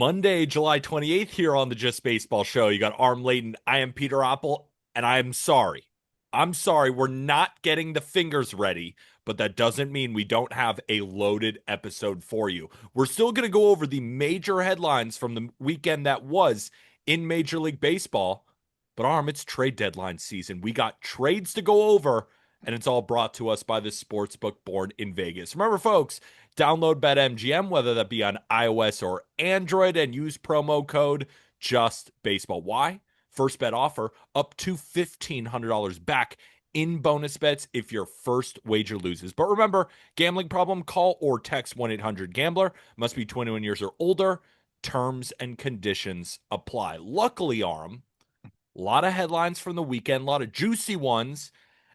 Monday, July 28th here on the Just Baseball Show. You got Arm Layton. I am Peter Oppel, and I'm sorry. I'm sorry we're not getting the fingers ready, but that doesn't mean we don't have a loaded episode for you. We're still going to go over the major headlines from the weekend that was in Major League Baseball. But Arm, it's trade deadline season. We got trades to go over, and it's all brought to us by the sportsbook born in Vegas. Remember, folks, download BetMGM, whether that be on iOS or Android, and use promo code JUSTBASEBALL. Why? First bet offer up to $1,500 back in bonus bets if your first wager loses. But remember, gambling problem, call or text 1-800-GAMBLER. Must be 21 years or older. Terms and conditions apply. Luckily, Arm, a lot of headlines from the weekend, a lot of juicy ones,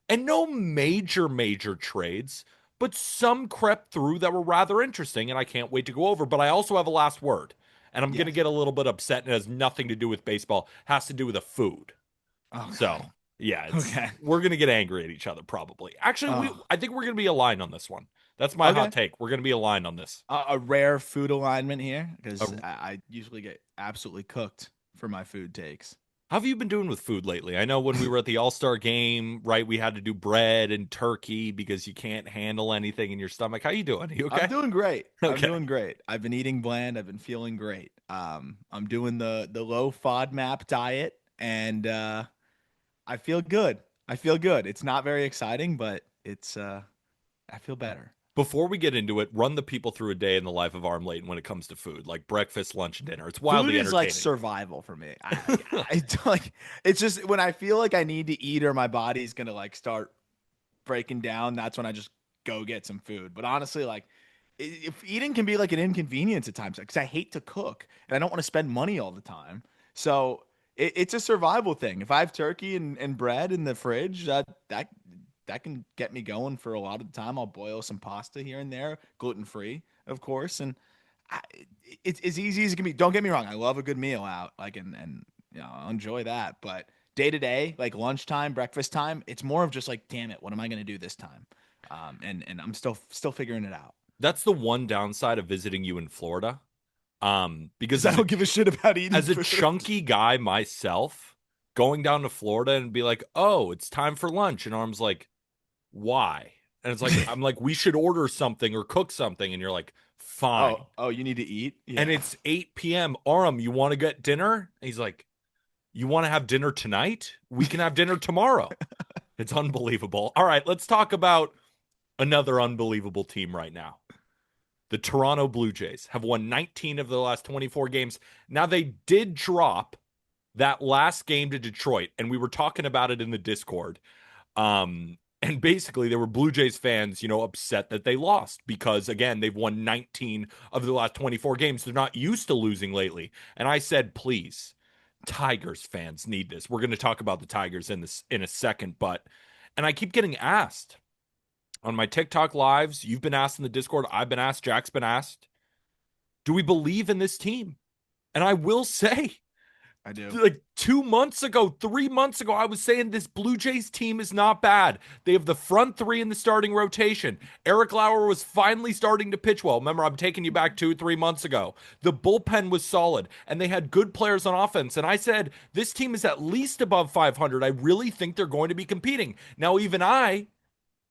and no major trades, but some crept through that were rather interesting, and I can't wait to go over. But I also have a last word, and I'm going to get a little bit upset, and it has nothing to do with baseball. It has to do with the food. Oh, So, yeah, okay. we're going to get angry at each other probably. Actually, Oh, I think we're going to be aligned on this one. That's my hot okay. take. We're going to be aligned on this. A rare food alignment here because Uh, I usually get absolutely cooked for my food takes. How have you been doing with food lately? I know when we were at the All-Star game, right, we had to do bread and turkey because you can't handle anything in your stomach. How you doing? Are you I'm okay? doing great. I'm Okay. doing great. I've been eating bland. I've been feeling great. I'm doing the low FODMAP diet, and I feel good. I feel good. It's not very exciting, but it's I feel better. Before we get into it, run the people through a day in the life of Arm Layton when it comes to food, like breakfast, lunch, and dinner. It's Food wildly is like entertaining. survival for me. I don't like it's just when I feel like I need to eat or my body's gonna like start breaking down, that's when I just go get some food. But honestly, like if eating can be like an inconvenience at times because I hate to cook and I don't want to spend money all the time. So it's a survival thing. If I have turkey and bread in the fridge, that can get me going for a lot of the time. I'll boil some pasta here and there, gluten free, of course, and I, it's as easy as it can be. Don't get me wrong, I love a good meal out, like and you know, I'll enjoy that. But day to day, like lunchtime, breakfast time, it's more of just like, damn it, what am I gonna do this time? And I'm still figuring it out That's the one downside of visiting you in Florida. because Because I don't give a shit about eating as a food. chunky guy myself, going down to Florida and be like, "Oh, it's time for lunch," and Arm's like, "Why?" And it's like, I'm like, "We should order something or cook something," and you're like, "Fine." Oh, you need to eat? And Yeah. it's 8 p.m. Aram, you want to get dinner? And he's like, "You want to have dinner tonight? We can have dinner tomorrow." It's unbelievable. All right, let's talk about another unbelievable team right now. The Toronto Blue Jays have won 19 of the last 24 games. Now, they did drop that last game to Detroit, and we were talking about it in the Discord. And basically, there were Blue Jays fans, upset that they lost because, again, they've won 19 of the last 24 games. They're not used to losing lately. And I said, please, Tigers fans need this. We're going to talk about the Tigers in a second, and I keep getting asked on my TikTok lives. You've been asked in the Discord. I've been asked. Jack's been asked. Do we believe in this team? And I will say, I do. like 2 months ago, 3 months ago, I was saying this Blue Jays team is not bad. They have the front three in the starting rotation. Erick Lauer was finally starting to pitch well. Remember, I'm taking you back 2, 3 months ago. The bullpen was solid, and they had good players on offense. And I said, this team is at least above 500. I really think they're going to be competing. Now, even I,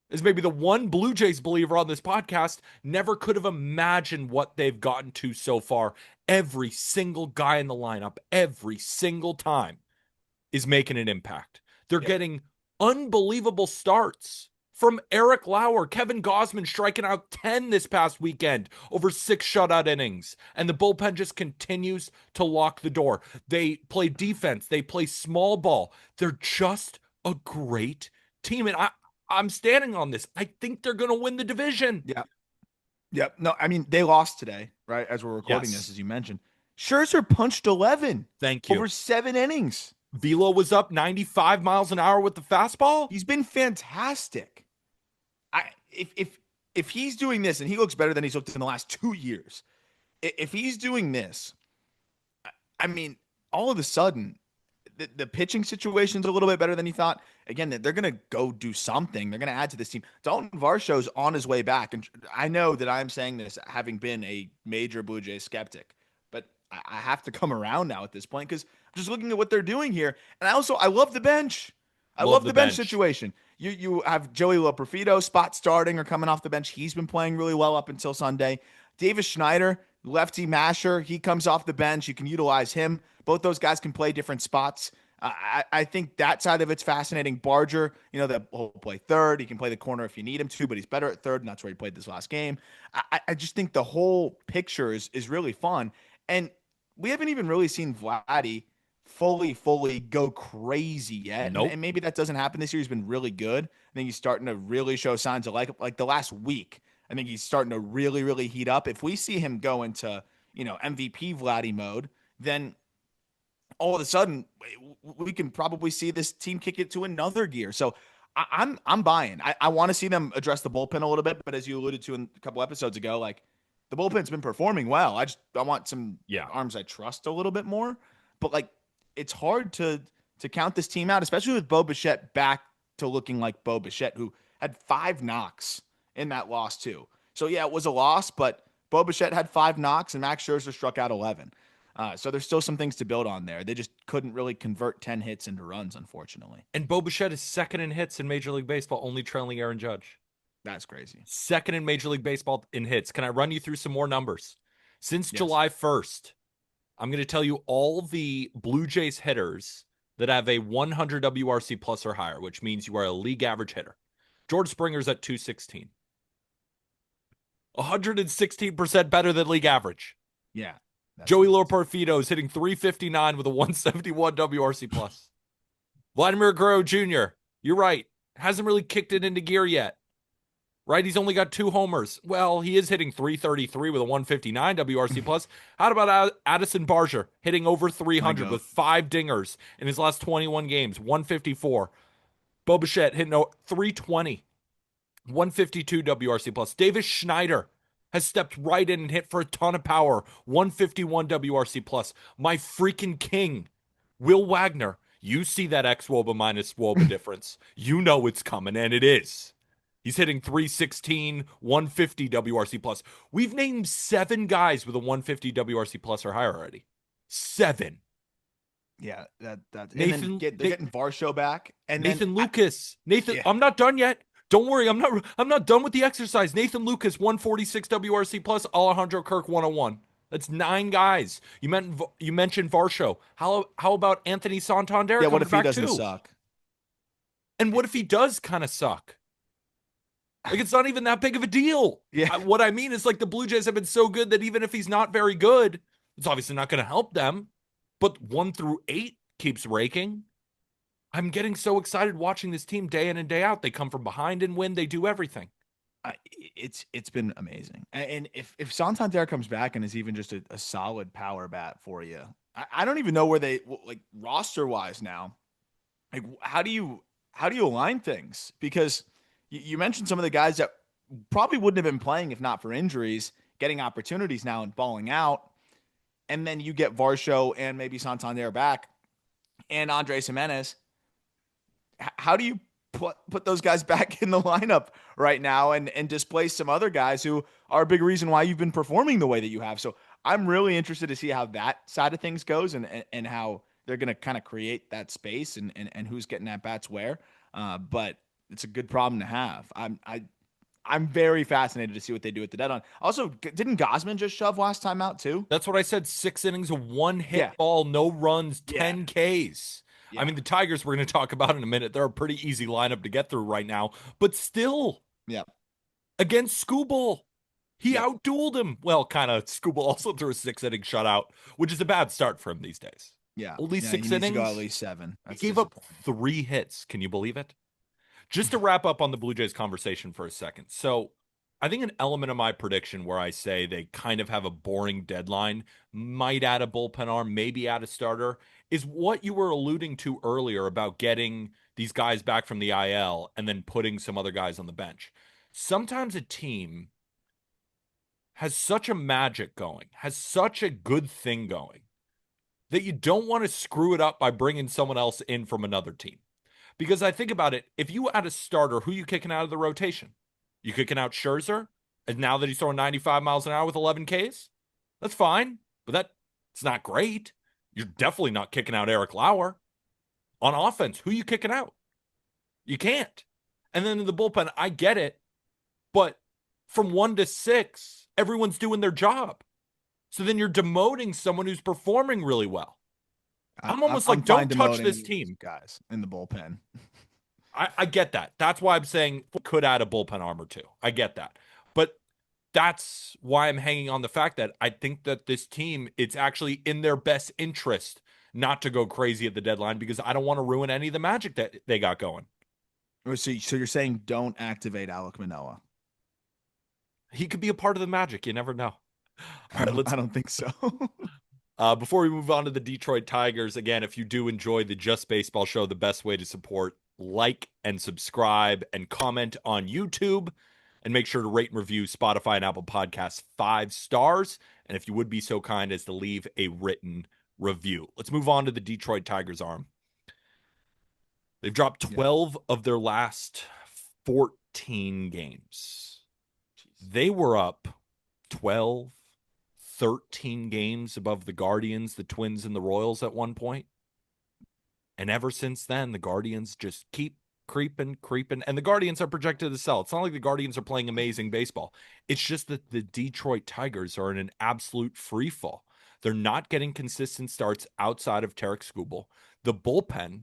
as maybe the one Blue Jays believer on this podcast, never could have imagined what they've gotten to so far. Every single guy in the lineup, every single time, is making an impact. They're Yep. getting unbelievable starts from Erick Lauer, Kevin Gausman striking out 10 this past weekend over 6 shutout innings. And the bullpen just continues to lock the door. They play defense, they play small ball. They're just a great team. And I'm standing on this. I think they're going to win the division. Yeah. Yep. No, I mean they lost today, right? As we're recording this, Yes. as you mentioned. Scherzer punched 11 Thank you. over 7 innings. Velo was up 95 miles an hour with the fastball. He's been fantastic. I if he's doing this and he looks better than he's looked in the last 2 years, if he's doing this, I mean, all of a sudden, the pitching situation's a little bit better than he thought. Again, they're going to go do something. They're going to add to this team. Dalton Varsho's on his way back. And I know that I'm saying this having been a major Blue Jays skeptic, but I have to come around now at this point because I'm just looking at what they're doing here. And I love the bench. I Love love the the bench bench. situation. You have Joey Loperfido spot starting or coming off the bench. He's been playing really well up until Sunday. Davis Schneider, lefty masher, he comes off the bench. You can utilize him. Both those guys can play different spots. I think that side of it's fascinating. Barger, that he'll play third. He can play the corner if you need him to, but he's better at third, and that's where he played this last game. I just think the whole picture is really fun. And we haven't even really seen Vladdy fully go crazy yet. And, Nope. and maybe that doesn't happen this year. He's been really good. I think he's starting to really show signs of like the last week. I think he's starting to really heat up. If we see him go into, MVP Vladdy mode, then all of a sudden we can probably see this team kick it to another gear. So I'm buying. I want to see them address the bullpen a little bit, but as you alluded to in a couple episodes ago, like the bullpen's been performing well. I want some arms I trust a little bit more. But like it's hard to count this team out, especially with Bo Bichette back to looking like Bo Bichette, who had 5 knocks in that loss too. So yeah, it was a loss, but Bo Bichette had 5 knocks and Max Scherzer struck out 11. So there's still some things to build on there. They just couldn't really convert 10 hits into runs, unfortunately. And Bo Bichette is second in hits in Major League Baseball, only trailing Aaron Judge. That's crazy. Second in Major League Baseball in hits. Can I run you through some more numbers? Since Yes. July 1st, I'm going to tell you all the Blue Jays hitters that have a 100 WRC plus or higher, which means you are a league average hitter. George Springer's at 216. 116% better than league average. Yeah. Joey Loperfido is hitting 359 with a 171 WRC plus. Vladimir Guerrero Jr., you're right, hasn't really kicked it into gear yet. Right? He's only got 2 homers. Well, he is hitting 333 with a 159 WRC plus. How about Addison Barger hitting over 300 with 5 dingers in his last 21 games, 154. Bo Bichette hitting 320, 152 WRC plus. Davis Schneider has stepped right in and hit for a ton of power, 151 WRC plus. My freaking king, Will Wagner. You see that xwOBA minus WOBA difference. You know it's coming, and it is. He's hitting 316, 150 WRC plus. We've named 7 guys with a 150 WRC plus or higher already. 7. Yeah, that Nathan, they're getting Varsho back, and Nathan Lucas. I'm not done yet. Don't worry, I'm not done with the exercise. Nathan Lucas, 146 WRC plus. Alejandro Kirk, 101. That's 9 guys. You mentioned Varsho. How about Anthony Santander? Yeah, what if he doesn't suck? And what if he does kind of suck? Like, it's not even that big of a deal. Yeah. What I mean is, like, the Blue Jays have been so good that even if he's not very good, it's obviously not going to help them. But 1 through 8 keeps raking. I'm getting so excited watching this team day in and day out. They come from behind and win. They do everything. It's been amazing. And if Santander comes back and is even just a solid power bat for you, I don't even know where they, like, roster-wise now, like, how do you align things? Because you mentioned some of the guys that probably wouldn't have been playing if not for injuries, getting opportunities now and balling out. And then you get Varsho and maybe Santander back and Andres Jimenez. How do you put those guys back in the lineup right now and displace some other guys who are a big reason why you've been performing the way that you have? So I'm really interested to see how that side of things goes and how they're going to kind of create that space and who's getting at bats where. But it's a good problem to have. I'm very fascinated to see what they do at the deadline. Also, didn't Gausman just shove last time out too? That's what I said. 6 innings of 1 hit ball, no runs, 10 Ks. Yeah. I mean, the Tigers we're going to talk about in a minute. They're a pretty easy lineup to get through right now. But still, against Skubal, he outdueled him. Well, kind of. Skubal also threw a 6-inning shutout, which is a bad start for him these days. Yeah. Only 6 he innings. Needs to go at least 7. He gave up 3 hits. Can you believe it? Just to wrap up on the Blue Jays conversation for a second. So I think an element of my prediction where I say they kind of have a boring deadline, might add a bullpen arm, maybe add a starter, is what you were alluding to earlier about getting these guys back from the IL and then putting some other guys on the bench. Sometimes a team has such a magic going, has such a good thing going, that you don't want to screw it up by bringing someone else in from another team. Because I think about it, if you add a starter, who are you kicking out of the rotation? You kicking out Scherzer? And now that he's throwing 95 miles an hour with 11 Ks? That's fine. But It's not great. You're definitely not kicking out Erick Lauer. On offense, who you kicking out? You can't. And then in the bullpen, I get it, but from 1 to 6, everyone's doing their job. So then you're demoting someone who's performing really well. I'm almost I'm like, fine don't touch demoting this these team. guys in the bullpen. I get that. That's why I'm saying could add a bullpen arm or two. I get that. But that's why I'm hanging on the fact that I think that this team, it's actually in their best interest not to go crazy at the deadline because I don't want to ruin any of the magic that they got going. So you're saying don't activate Alek Manoah? He could be a part of the magic. You never know. All right, I don't think so. before we move on to the Detroit Tigers, again, if you do enjoy the Just Baseball show, the best way to support, like and subscribe and comment on YouTube, and make sure to rate and review Spotify and Apple Podcasts 5 stars. And if you would be so kind as to leave a written review. Let's move on to the Detroit Tigers arm. They've dropped 12 of their last 14 games. They were up 12, 13 games above the Guardians, the Twins, and the Royals at one point. And ever since then, the Guardians just keep creeping. And the Guardians are projected to sell. It's not like the Guardians are playing amazing baseball. It's just that the Detroit Tigers are in an absolute free fall. They're not getting consistent starts outside of Tarek Skubal. The bullpen,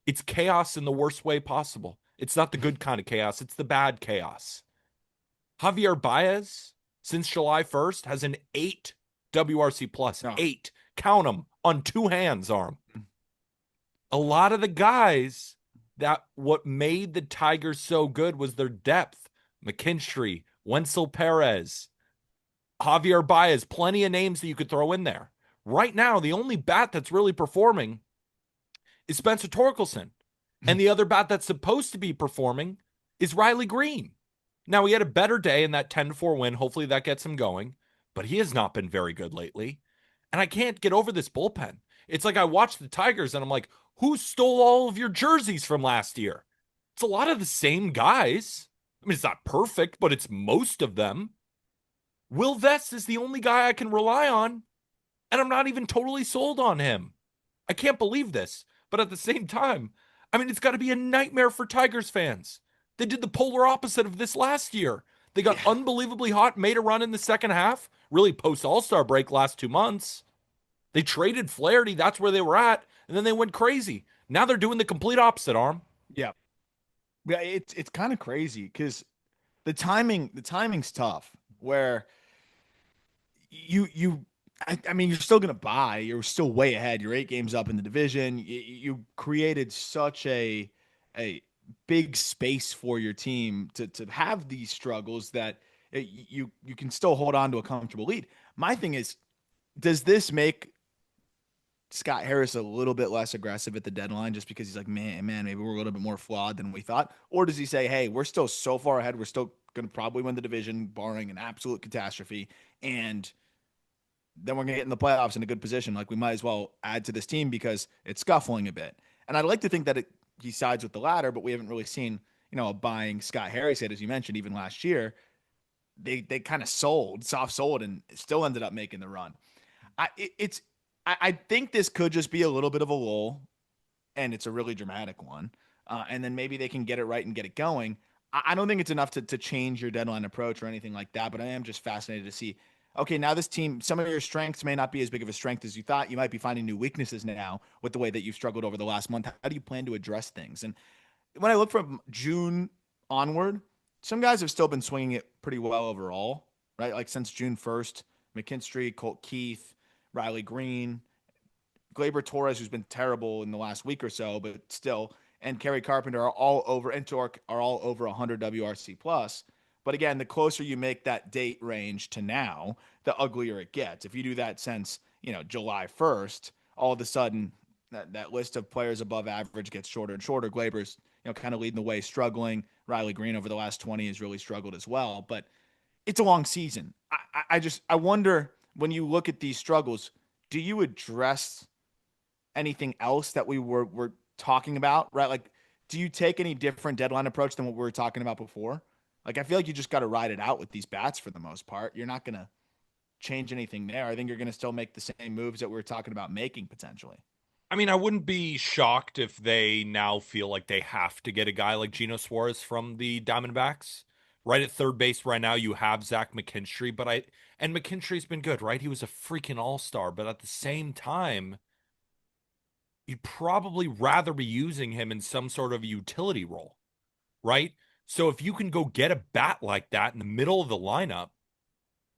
it's chaos in the worst way possible. It's not the good kind of chaos. It's the bad chaos. Javier Baez, since July 1st, has an 8 WRC plus. 8. Count them on 2 hands, arm. A lot of the guys that what made the Tigers so good was their depth. McKinstry, Wenzel Perez, Javier Baez, plenty of names that you could throw in there. Right now, the only bat that's really performing is Spencer Torkelson. And the other bat that's supposed to be performing is Riley Green. Now, he had a better day in that 10-4 win. Hopefully that gets him going. But he has not been very good lately. And I can't get over this bullpen. It's like I watch the Tigers and I'm like, who stole all of your jerseys from last year? It's a lot of the same guys. I mean, it's not perfect, but it's most of them. Will Vest is the only guy I can rely on. And I'm not even totally sold on him. I can't believe this. But at the same time, I mean, it's got to be a nightmare for Tigers fans. They did the polar opposite of this last year. They got unbelievably hot, made a run in the second half, really post All-Star break last 2 months. They traded Flaherty. That's where they were at. And then they went crazy. Now they're doing the complete opposite, arm. Yeah. Yeah, it's kind of crazy because the timing's tough where I mean, you're still going to buy. You're still way ahead. You're 8 games up in the division. You created such a big space for your team to have these struggles that you can still hold on to a comfortable lead. My thing is, does this make Scott Harris a little bit less aggressive at the deadline just because he's like, man, maybe we're a little bit more flawed than we thought? Or does he say, hey, we're still so far ahead. We're still going to probably win the division, barring an absolute catastrophe. And then we're going to get in the playoffs in a good position. Like, we might as well add to this team because it's scuffling a bit. And I'd like to think that he sides with the latter, but we haven't really seen, a buying Scott Harris yet, as you mentioned, even last year. They kind of soft sold, and still ended up making the run. I think this could just be a little bit of a lull, and it's a really dramatic one. And then maybe they can get it right and get it going. I don't think it's enough to change your deadline approach or anything like that, but I am just fascinated to see, okay, now this team, some of your strengths may not be as big of a strength as you thought. You might be finding new weaknesses now with the way that you've struggled over the last month. How do you plan to address things? And when I look from June onward, some guys have still been swinging it pretty well overall, right? Like since June 1st, McKinstry, Colt Keith, Riley Green, Gleyber Torres, who's been terrible in the last week or so, but still, and Kerry Carpenter are all over, and Torque are all over 100 WRC plus. But again, the closer you make that date range to now, the uglier it gets. If you do that since, July 1st, all of a sudden that list of players above average gets shorter and shorter. Glaber's, kind of leading the way, struggling. Riley Green over the last 20 has really struggled as well. But it's a long season. I wonder, when you look at these struggles, do you address anything else that we're talking about, right? Like, do you take any different deadline approach than what we were talking about before? Like, I feel like you just got to ride it out with these bats for the most part. You're not gonna. change anything there. I think you're going to still make the same moves that we were talking about making potentially. I mean, I wouldn't be shocked if they now feel like they have to get a guy like Geno Suarez from the Diamondbacks. Right at third base right now, you have Zach McKinstry, and McKinstry's been good, right? He was a freaking all-star, but at the same time, you'd probably rather be using him in some sort of utility role, right? So if you can go get a bat like that in the middle of the lineup,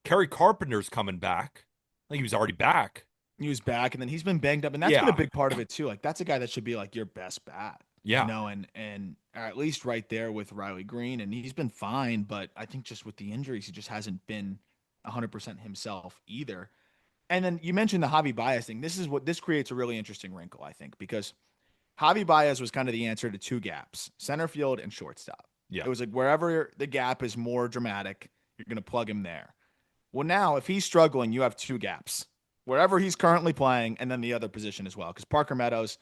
Kerry Carpenter's coming back. I think he was already back. He was back, and then he's been banged up, and that's been a Yeah, big part of it too. Like that's a guy that should be like your best bat, yeah. and or at least right there with Riley Green, and he's been fine, but I think just with the injuries, he just hasn't been 100% himself either. And then you mentioned the Javi Baez thing. This creates a really interesting wrinkle, I think, because Javi Baez was kind of the answer to two gaps: center field and shortstop. Yeah. It was like wherever the gap is more dramatic, you're going to plug him there. Well, now if he's struggling, you have two gaps wherever he's currently playing, and then the other position as well. Because Parker Meadows,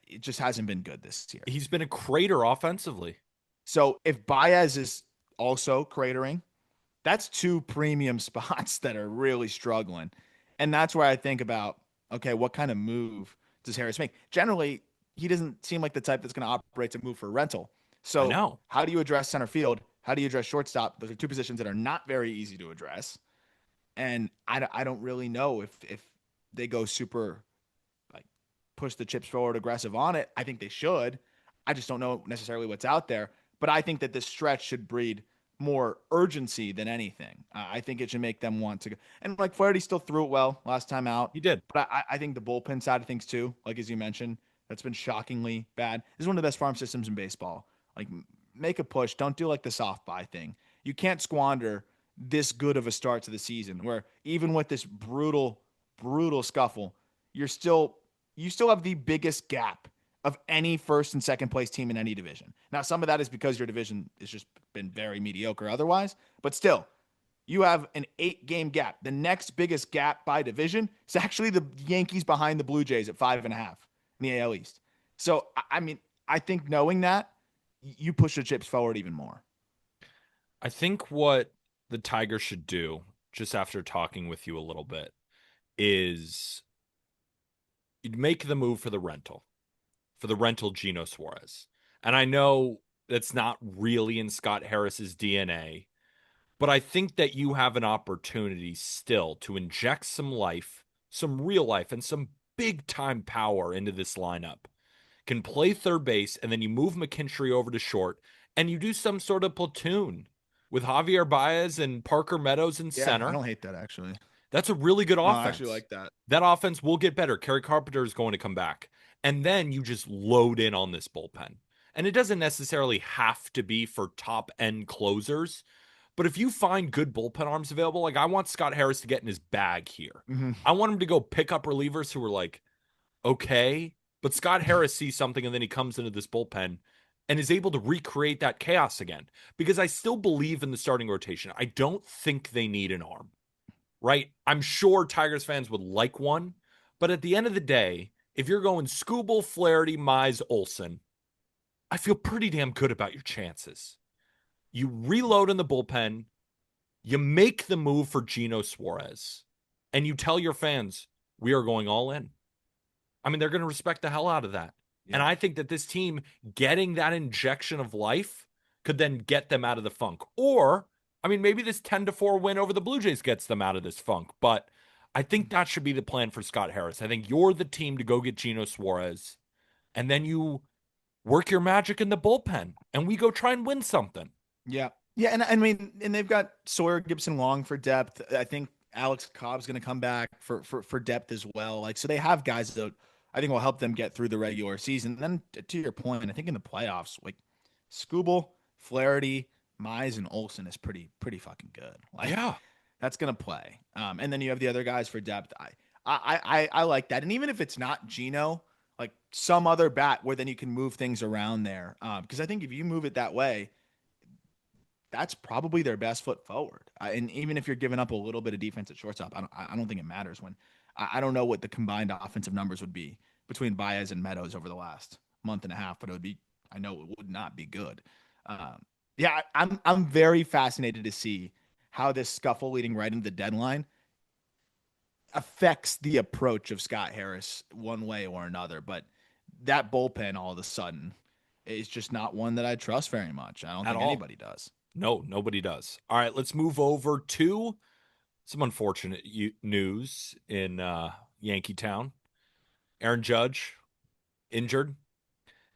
it just hasn't been good this year. He's been a crater offensively. So if Baez is also cratering, that's two premium spots that are really struggling. And that's where I think about, okay, what kind of move does Harris make? Generally, he doesn't seem like the type that's going to operate to move for rental. I So know. how do you address center field? How do you address shortstop? Those are two positions that are not very easy to address. And I don't really know if they go super like push the chips forward aggressive on it. I think they should. I just don't know necessarily what's out there. But I think that this stretch should breed more urgency than anything. I think it should make them want to go. And like Flaherty still threw it well last time out. He did. But I think the bullpen side of things too, like as you mentioned, that's been shockingly bad. This is one of the best farm systems in baseball. Like make a push. Don't do like the soft buy thing. You can't squander this good of a start to the season where even with this brutal scuffle, you still have the biggest gap of any first and second place team in any division. Now, some of that is because your division has just been very mediocre otherwise, but still, you have an 8-game gap. The next biggest gap by division is actually the Yankees behind the Blue Jays at 5.5 in the AL East. So, I mean, I think knowing that, you push the chips forward even more. I think what the Tigers should do, just after talking with you a little bit, is you'd make the move for the rental Geno Suarez. And I know that's not really in Scott Harris's DNA, but I think that you have an opportunity still to inject some life, some real life, and some big time power into this lineup. Can play third base, and then you move McKinstry over to short, and you do some sort of platoon with Javier Baez and Parker Meadows in Yeah, I center. don't hate that actually. That's a really good No, I actually offense. like that. That offense will get better. Kerry Carpenter is going to come back. And then you just load in on this bullpen. And it doesn't necessarily have to be for top end closers. But if you find good bullpen arms available, like I want Scott Harris to get in his bag here. Mm-hmm. I want him to go pick up relievers who are like, okay. But Scott Harris sees something and then he comes into this bullpen and is able to recreate that chaos again. Because I still believe in the starting rotation. I don't think they need an arm, right? I'm sure Tigers fans would like one. But at the end of the day, if you're going Skubal, Flaherty, Mize, Olsen, I feel pretty damn good about your chances. You reload in the bullpen, you make the move for Geno Suarez, and you tell your fans, we are going all in. I mean, they're going to respect the hell out of that. Yeah. And I think that this team getting that injection of life could then get them out of the funk. Or, I mean, maybe this 10-4 win over the Blue Jays gets them out of this funk. But I think that should be the plan for Scott Harris. I think you're the team to go get Geno Suarez, and then you work your magic in the bullpen, and we go try and win something. Yeah. Yeah. And I mean, and they've got Sawyer Gibson Long for depth. I think Alex Cobb's going to come back for depth as well. Like, so they have guys that I think will help them get through the regular season. And then to your point, I think in the playoffs, like Skubal, Flaherty, Mize, and Olsen is pretty fucking good. Like, yeah, that's going to play. And then you have the other guys for depth. I like that. And even if it's not Geno, like some other bat where then you can move things around there. Because I think if you move it that way, that's probably their best foot forward. And even if you're giving up a little bit of defense at shortstop, I don't think it matters when I don't know what the combined offensive numbers would be between Baez and Meadows over the last month and a half, but I know it would not be good. Yeah, I'm very fascinated to see how this scuffle leading right into the deadline affects the approach of Scott Harris one way or another. But that bullpen all of a sudden is just not one that I trust very much. I don't at think all. anybody does. No, nobody does. All right, let's move over to some unfortunate news in Yankee Town. Aaron Judge injured,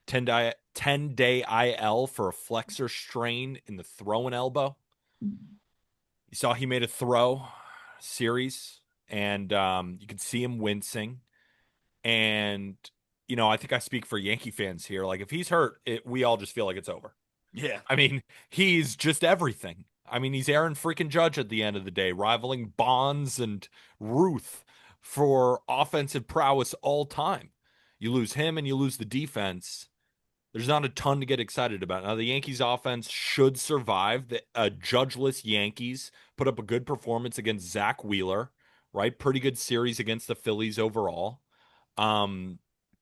10-day IL for a flexor strain in the throwing elbow. You saw he made a throw series, and you could see him wincing. And, I think I speak for Yankee fans here. Like, if he's hurt, we all just feel like it's over. Yeah. I mean, he's just everything. I mean, he's Aaron freaking Judge at the end of the day, rivaling Bonds and Ruth for offensive prowess all time. You lose him and you lose the defense. There's not a ton to get excited about. Now, the Yankees offense should survive. The judgeless Yankees put up a good performance against Zach Wheeler, right? Pretty good series against the Phillies overall.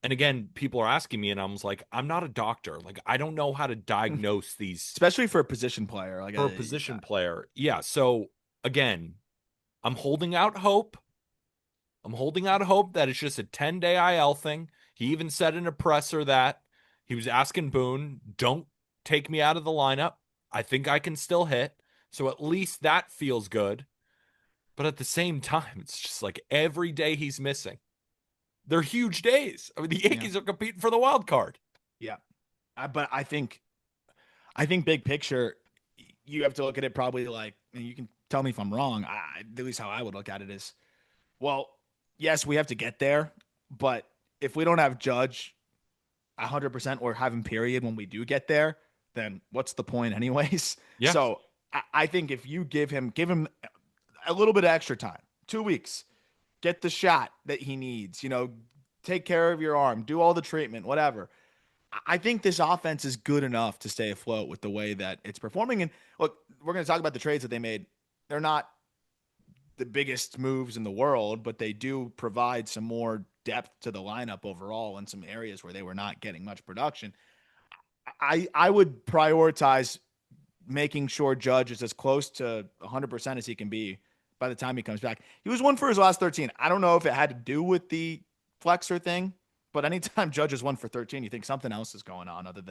And again, people are asking me, and I was like, I'm not a doctor. Like, I don't know how to diagnose these Especially for a position player. for a position player. Yeah. So again, I'm holding out hope. I'm holding out hope that it's just a 10-day IL thing. He even said in a presser that he was asking Boone, don't take me out of the lineup. I think I can still hit. So at least that feels good. But at the same time, it's just like every day he's missing. They're huge days. I mean, the Yankees are competing for the wild card. Yeah. But I think big picture, you have to look at it probably like, and you can tell me if I'm wrong. At least how I would look at it is, well, yes, we have to get there, but if we don't have Judge 100% or have him period when we do get there, then what's the point anyways? Yeah. So I think if you give him a little bit of extra time, 2 weeks, get the shot that he needs, take care of your arm, do all the treatment, whatever. I think this offense is good enough to stay afloat with the way that it's performing. And look, we're going to talk about the trades that they made. They're not the biggest moves in the world, but they do provide some more depth to the lineup overall in some areas where they were not getting much production. I would prioritize making sure Judge is as close to 100% as he can be by the time he comes back. He was 1 for his last 13. I don't know if it had to do with the flexor thing, but anytime Judge is 1 for 13, you think something else is going on other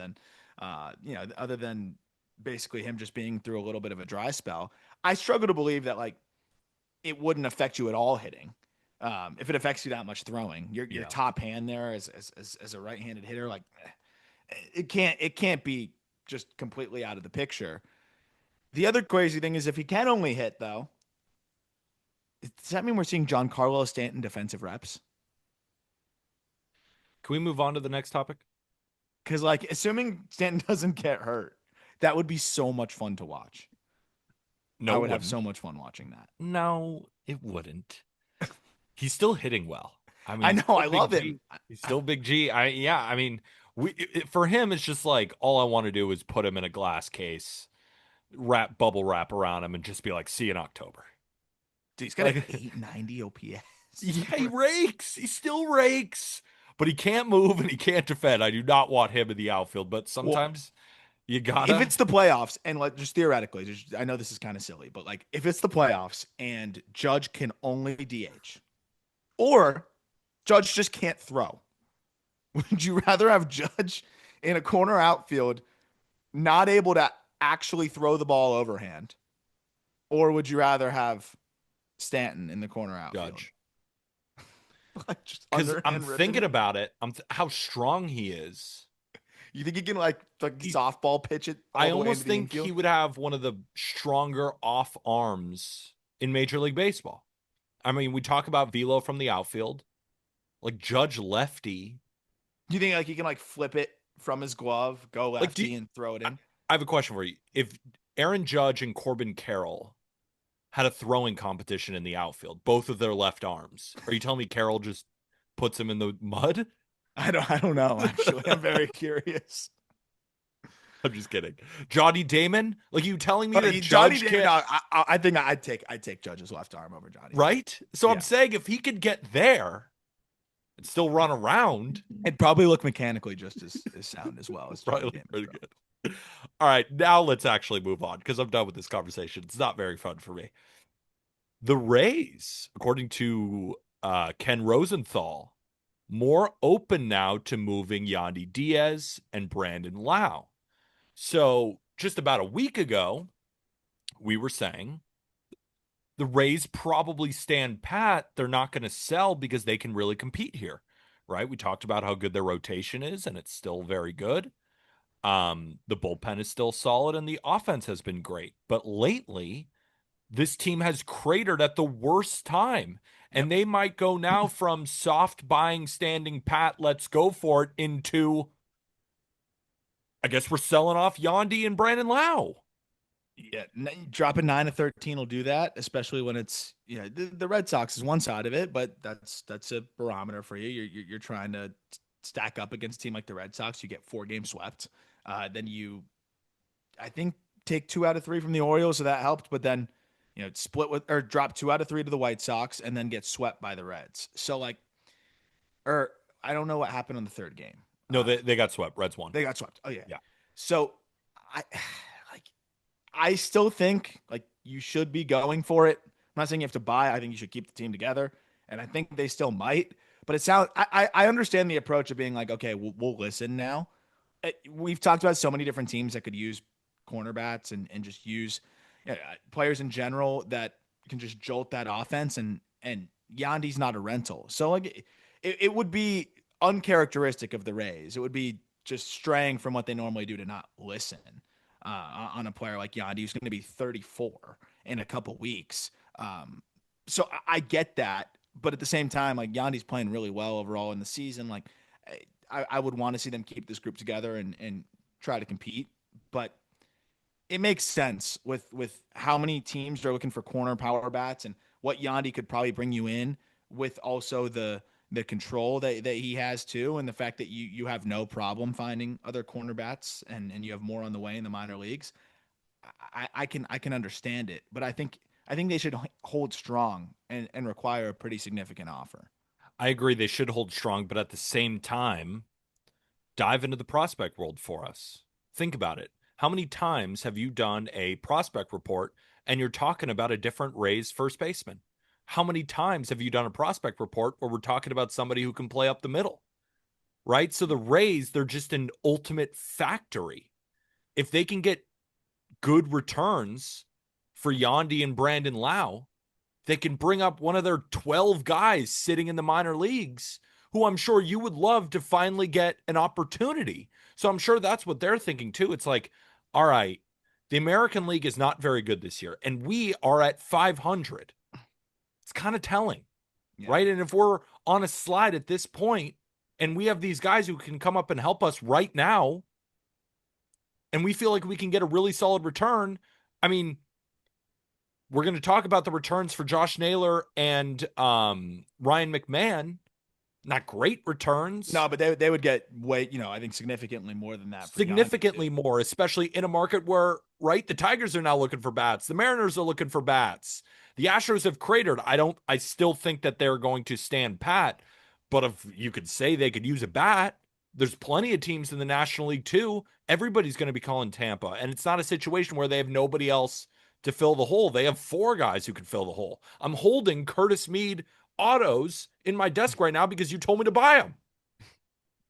than basically him just being through a little bit of a dry spell. I struggle to believe that it wouldn't affect you at all hitting. If it affects you that much throwing, your top hand there as a right-handed hitter, it can't be just completely out of the picture. The other crazy thing is if he can only hit though, does that mean we're seeing Giancarlo Stanton defensive reps? Can we move on to the next topic? Because assuming Stanton doesn't get hurt, that would be so much fun to watch. No, I would have so much fun watching that. No, it wouldn't. He's still hitting well. I mean, I know. I love him. He's still Big G. I mean, for him, it's just like all I want to do is put him in a glass case, bubble wrap around him, and just be like, see you in October. Dude, he's got an 890 OPS. Yeah, he rakes. He still rakes, but he can't move and he can't defend. I do not want him in the outfield, but sometimes you gotta. If it's the playoffs, and just theoretically, I know this is kind of silly, but if it's the playoffs and Judge can only DH, or Judge just can't throw, would you rather have Judge in a corner outfield, not able to actually throw the ball overhand, or would you rather have Stanton in the corner outfield? Judge. Because I'm thinking about it. How strong he is. You think he can softball pitch it? I almost think he would have one of the stronger off arms in Major League Baseball. I mean, we talk about velo from the outfield, Judge lefty. Do you think he can flip it from his glove, go lefty, and throw it in? I have a question for you. If Aaron Judge and Corbin Carroll had a throwing competition in the outfield, both of their left arms, are you telling me Carroll just puts him in the mud? I don't know, actually. I'm very curious. I'm just kidding. Johnny Damon? You telling me that Johnny Damon? No, I think I'd take Judge's left arm over Johnny. Right? So I'm saying if he could get there and still run around, it'd probably look mechanically just as sound as well. As probably pretty good. All right, now let's actually move on because I'm done with this conversation. It's not very fun for me. The Rays, according to Ken Rosenthal, more open now to moving Yandy Diaz and Brandon Lau. So just about a week ago, we were saying the Rays probably stand pat. They're not going to sell because they can really compete here, right? We talked about how good their rotation is, and it's still very good. The bullpen is still solid, and the offense has been great. But lately, this team has cratered at the worst time. Yep. And they might go now from soft buying, standing pat, let's go for it, into, I guess we're selling off Yandy and Brandon Lau. Yeah, dropping 9 of 13 will do that, especially when it's the Red Sox is one side of it, but that's a barometer for you. You're trying to stack up against a team like the Red Sox. You get 4 games swept, then you I think take 2 out of 3 from the Orioles, so that helped. But then split with or drop 2 out of 3 to the White Sox, and then get swept by the Reds. So like, or I don't know what happened on the third game. No, they got swept. Reds won. They got swept. Oh yeah. Yeah. So I like I still think like you should be going for it. I'm not saying you have to buy. I think you should keep the team together, and I think they still might. But it sounds. I understand the approach of being like, okay, we'll listen now. We've talked about so many different teams that could use corner bats and just use players in general that can just jolt that offense. And Yandy's not a rental, so like it would be uncharacteristic of the Rays. It would be just straying from what they normally do to not listen on a player like Yandy, who's going to be 34 in a couple weeks. So I get that, but at the same time, like Yandy's playing really well overall in the season. Like I would want to see them keep this group together and try to compete, but it makes sense with how many teams are looking for corner power bats and what Yandy could probably bring you in with also the control that he has too, and the fact that you have no problem finding other corner bats and you have more on the way in the minor leagues. I can understand it, but I think they should hold strong and require a pretty significant offer. I agree they should hold strong, but at the same time, dive into the prospect world for us. Think about it. How many times have you done a prospect report and you're talking about a different Rays first baseman? How many times have you done a prospect report where we're talking about somebody who can play up the middle? Right? So the Rays, they're just an ultimate factory. If they can get good returns for Yandy and Brandon Lau, they can bring up one of their 12 guys sitting in the minor leagues who I'm sure you would love to finally get an opportunity. So I'm sure that's what they're thinking too. It's like, all right, the American League is not very good this year, and we are at 500. It's kind of telling, Yeah. right? And if we're on a slide at this point and we have these guys who can come up and help us right now, and we feel like we can get a really solid return, I mean, we're going to talk about the returns for Josh Naylor and Ryan McMahon. Not great returns. No, but they would get way, I think significantly more than that. Significantly more, especially in a market where, right, the Tigers are now looking for bats. The Mariners are looking for bats. The Astros have cratered. I still think that they're going to stand pat, but if you could say they could use a bat, there's plenty of teams in the National League too. Everybody's going to be calling Tampa, and it's not a situation where they have nobody else to fill the hole. They have 4 guys who can fill the hole. I'm holding Curtis Mead autos in my desk right now because you told me to buy them.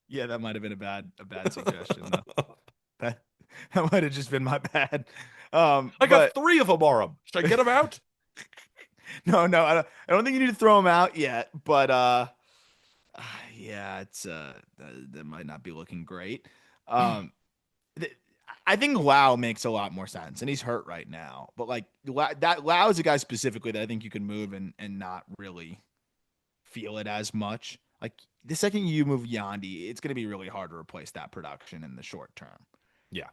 Yeah, that might have been a bad suggestion. that might have just been my bad. I got 3 of them, Aram. Should I get them out? No, I don't think you need to throw them out yet. But yeah, it's that might not be looking great. I think Lau makes a lot more sense, and he's hurt right now. But like that Lau is a guy specifically that I think you can move and not really feel it as much. Like the second you move Yandy, it's going to be really hard to replace that production in the short term. Yeah.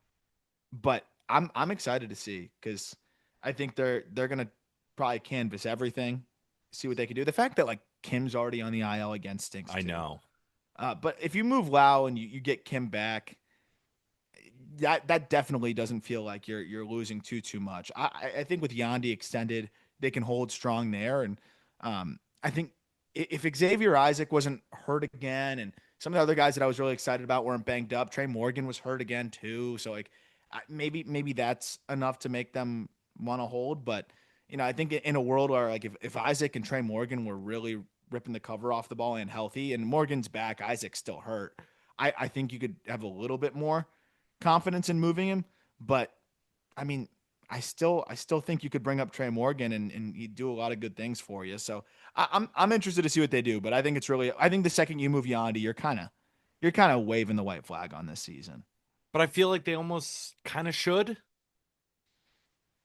But I'm excited to see because I think they're going to probably canvas everything, see what they can do. The fact that like Kim's already on the IL again stinks. I know. But if you move Lau and you get Kim back, that definitely doesn't feel like you're losing too much. I think with Yandy extended, they can hold strong there, and I think if Xavier Isaac wasn't hurt again, and some of the other guys that I was really excited about weren't banged up, Trey Morgan was hurt again too, so like maybe that's enough to make them want to hold. But I think in a world where like if Isaac and Trey Morgan were really ripping the cover off the ball and healthy, and Morgan's back, Isaac's still hurt. I think you could have a little bit more confidence in moving him. But I mean, I still think you could bring up Trey Morgan and he'd do a lot of good things for you. So I'm interested to see what they do. But I think the second you move Yandy, you're kind of waving the white flag on this season. But I feel like they almost kind of should.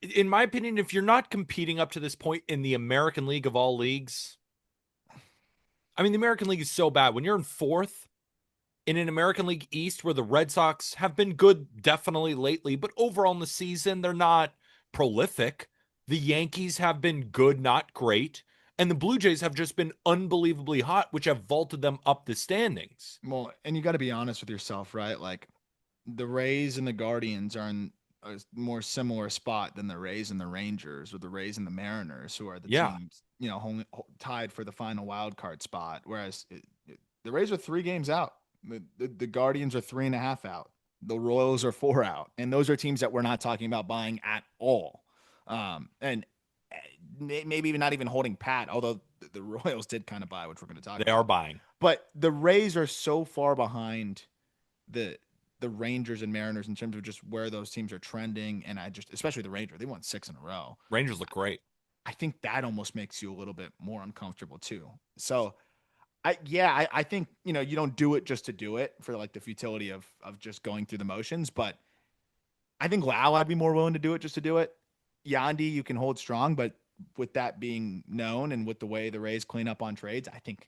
In my opinion, if you're not competing up to this point in the American League of all leagues, I mean, the American League is so bad. When you're in fourth in an American League East where the Red Sox have been good definitely lately, but overall in the season, they're not prolific. The Yankees have been good, not great. And the Blue Jays have just been unbelievably hot, which have vaulted them up the standings. Well, and you got to be honest with yourself, right? Like the Rays and the Guardians are in a more similar spot than the Rays and the Rangers, or the Rays and the Mariners, who are the Yeah. teams, tied for the final wild card spot. Whereas the Rays are 3 games out. The Guardians are 3.5 out. The Royals are 4 out. And those are teams that we're not talking about buying at all. And maybe even not even holding pat, although the Royals did kind of buy, which we're going to talk They about. are buying. But the Rays are so far behind the the Rangers and Mariners in terms of just where those teams are trending. And especially the Rangers, they won 6 in a row. Rangers look great. I think that almost makes you a little bit more uncomfortable too. So I think, you don't do it just to do it for like the futility of just going through the motions. But I think Lau, I'd be more willing to do it just to do it. Yandy, you can hold strong, but with that being known and with the way the Rays clean up on trades, I think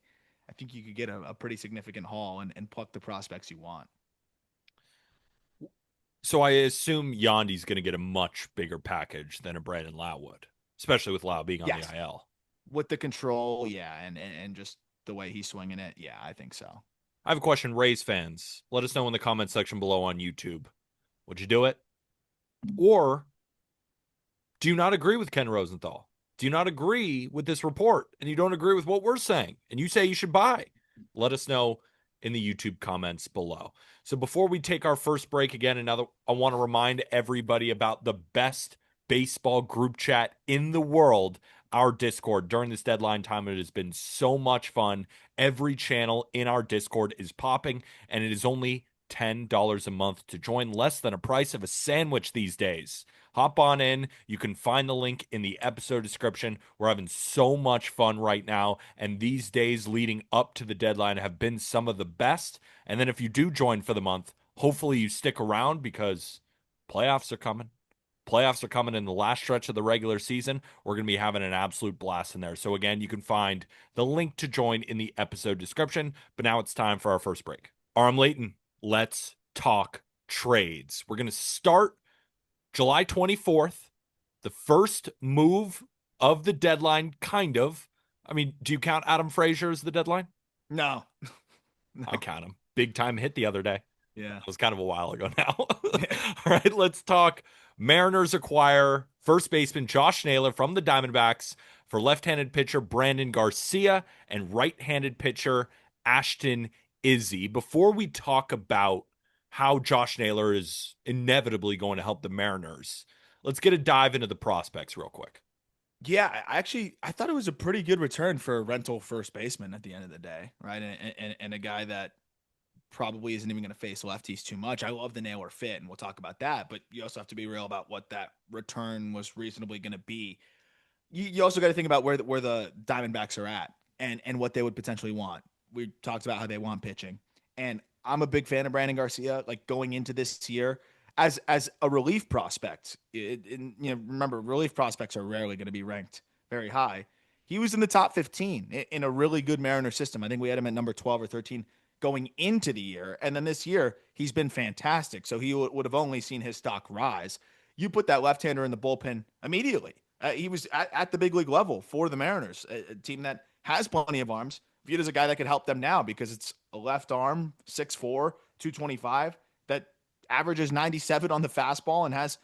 you could get a pretty significant haul and pluck the prospects you want. So I assume Yandy's going to get a much bigger package than a Brandon Lau would, especially with Lau being on Yes. the IL. With the control, yeah, and just the way he's swinging it, yeah, I think so. I have a question, Rays fans. Let us know in the comment section below on YouTube. Would you do it? Or do you not agree with Ken Rosenthal? Do you not agree with this report and you don't agree with what we're saying and you say you should buy? Let us know in the YouTube comments below. So before we take our first break again, I want to remind everybody about the best baseball group chat in the world, our Discord. During this deadline time, it has been so much fun. Every channel in our Discord is popping, and it is only $10 a month to join, less than a price of a sandwich these days. Hop on in. You can find the link in the episode description. We're having so much fun right now, and these days leading up to the deadline have been some of the best. And then if you do join for the month, hopefully you stick around because playoffs are coming. Playoffs are coming in the last stretch of the regular season. We're going to be having an absolute blast in there. So again, you can find the link to join in the episode description. But now it's time for our first break. Aram Leighton, let's talk trades. We're going to start July 24th, the first move of the deadline, kind of. I mean, do you count Adam Frazier as the deadline? No. No. I count him. Big time hit the other day. Yeah. It was kind of a while ago now. All right, let's talk. Mariners acquire first baseman Josh Naylor from the Diamondbacks for left-handed pitcher Brandon Garcia and right-handed pitcher Ashton Izzy. Before we talk about how Josh Naylor is inevitably going to help the Mariners, let's get a dive into the prospects real quick. Yeah, I thought it was a pretty good return for a rental first baseman at the end of the day, right? And a guy that probably isn't even going to face lefties too much. I love the Naylor fit, and we'll talk about that. But you also have to be real about what that return was reasonably going to be. You also got to think about where the Diamondbacks are at and what they would potentially want. We talked about how they want pitching, and I'm a big fan of Brandon Garcia. Like going into this year as a relief prospect, remember relief prospects are rarely going to be ranked very high. He was in the top 15 in a really good Mariner system. I think we had him at number 12 or 13 going into the year. And then this year, he's been fantastic. So he would have only seen his stock rise. You put that left-hander in the bullpen immediately. He was at the big league level for the Mariners, a team that has plenty of arms, viewed as a guy that could help them now because it's a left arm, 6'4", 225, that averages 97 on the fastball and has,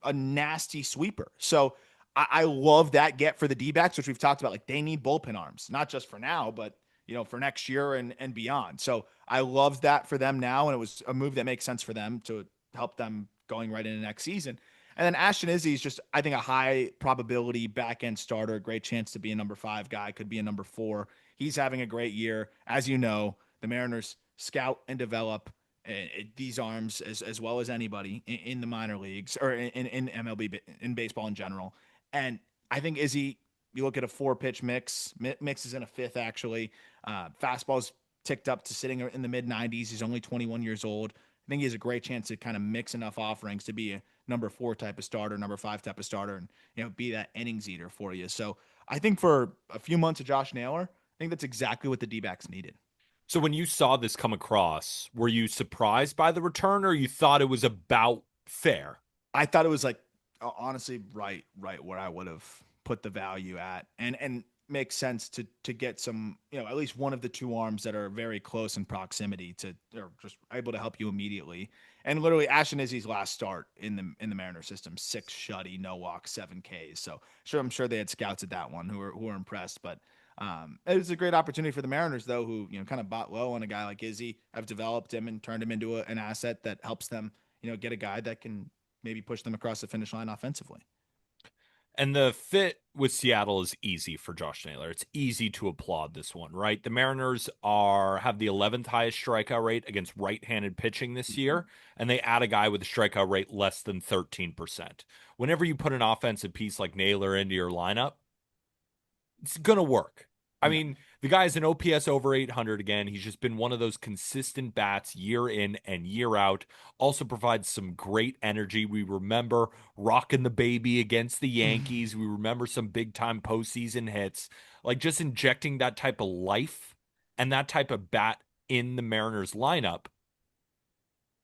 a nasty sweeper. So I love that get for the D-backs, which we've talked about. Like they need bullpen arms, not just for now, but for next year and beyond. So I love that for them now. And it was a move that makes sense for them to help them going right into next season. And then Ashton Izzy is just, I think, a high probability back end starter, great chance to be a number 5 guy, could be a number 4. He's having a great year. As you know, the Mariners scout and develop these arms as well as anybody in the minor leagues or in MLB, in baseball in general. And I think Izzy, you look at a 4 pitch mixes in a fifth, actually. Fastball's ticked up to sitting in the mid 90s. He's only 21 years old. I think he has a great chance to kind of mix enough offerings to be a number 4 type of starter, number 5 type of starter, and be that innings eater for you. So I think for a few months of Josh Naylor, I think that's exactly what the D-backs needed. So when you saw this come across, were you surprised by the return or you thought it was about fair? I thought it was like honestly right where I would have put the value at, and makes sense to get some, at least one of the 2 arms that are very close in proximity to, or just able to help you immediately. And literally Ashton Izzy's last start in the Mariner system, 6 shutty, no walks, 7 Ks. So I'm sure they had scouts at that one who were impressed, but it was a great opportunity for the Mariners, though, who kind of bought low on a guy like Izzy, have developed him and turned him into an asset that helps them, get a guy that can maybe push them across the finish line offensively. And the fit with Seattle is easy for Josh Naylor. It's easy to applaud this one, right? The Mariners have the 11th highest strikeout rate against right-handed pitching this year, and they add a guy with a strikeout rate less than 13%. Whenever you put an offensive piece like Naylor into your lineup, it's gonna work. I Yeah. mean, the guy's an OPS over 800 again. He's just been one of those consistent bats year in and year out. Also provides some great energy. We remember rocking the baby against the Yankees. We remember some big time postseason hits. Like just injecting that type of life and that type of bat in the Mariners lineup,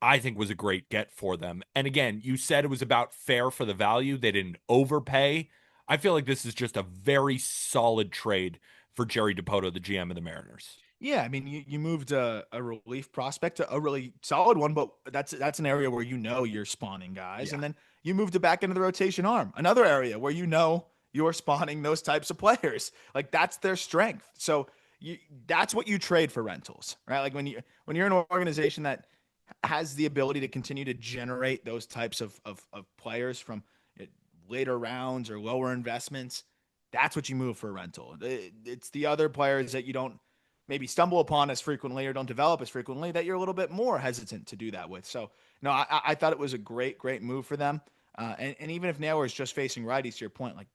I think was a great get for them. And again, you said it was about fair for the value. They didn't overpay. I feel like this is just a very solid trade for Jerry Dipoto, the GM of the Mariners. Yeah, I mean, you moved a relief prospect to a really solid one, but that's an area where you're spawning guys, Yeah. and then you moved it back into the rotation arm, another area where you're spawning those types of players. Like that's their strength. So that's what you trade for rentals, right? Like when you're an organization that has the ability to continue to generate those types of players from later rounds or lower investments, that's what you move for a rental. It's the other players that you don't maybe stumble upon as frequently or don't develop as frequently that you're a little bit more hesitant to do that with. So, no, I thought it was a great move for them. And even if Naylor is just facing righties, to your point, like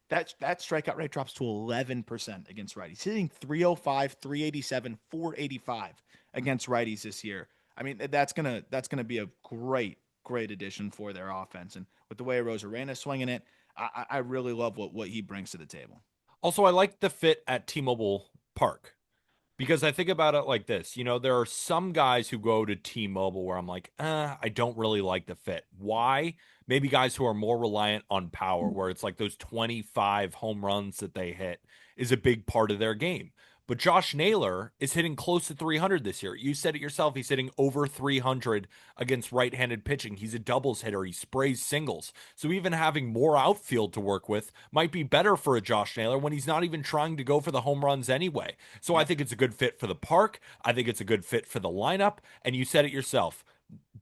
that strikeout rate drops to 11% against righties. He's hitting 305, 387, 485 against righties this year. I mean, that's gonna be a great addition for their offense. And with the way Rosarena is swinging it, I really love what he brings to the table. Also, I like the fit at T-Mobile Park. Because I think about it like this, there are some guys who go to T-Mobile where I'm like, I don't really like the fit. Why? Maybe guys who are more reliant on power, where it's like those 25 home runs that they hit is a big part of their game. But Josh Naylor is hitting close to 300 this year. You said it yourself. He's hitting over 300 against right-handed pitching. He's a doubles hitter. He sprays singles. So even having more outfield to work with might be better for a Josh Naylor when he's not even trying to go for the home runs anyway. So I Yep. think it's a good fit for the park. I think it's a good fit for the lineup. And you said it yourself.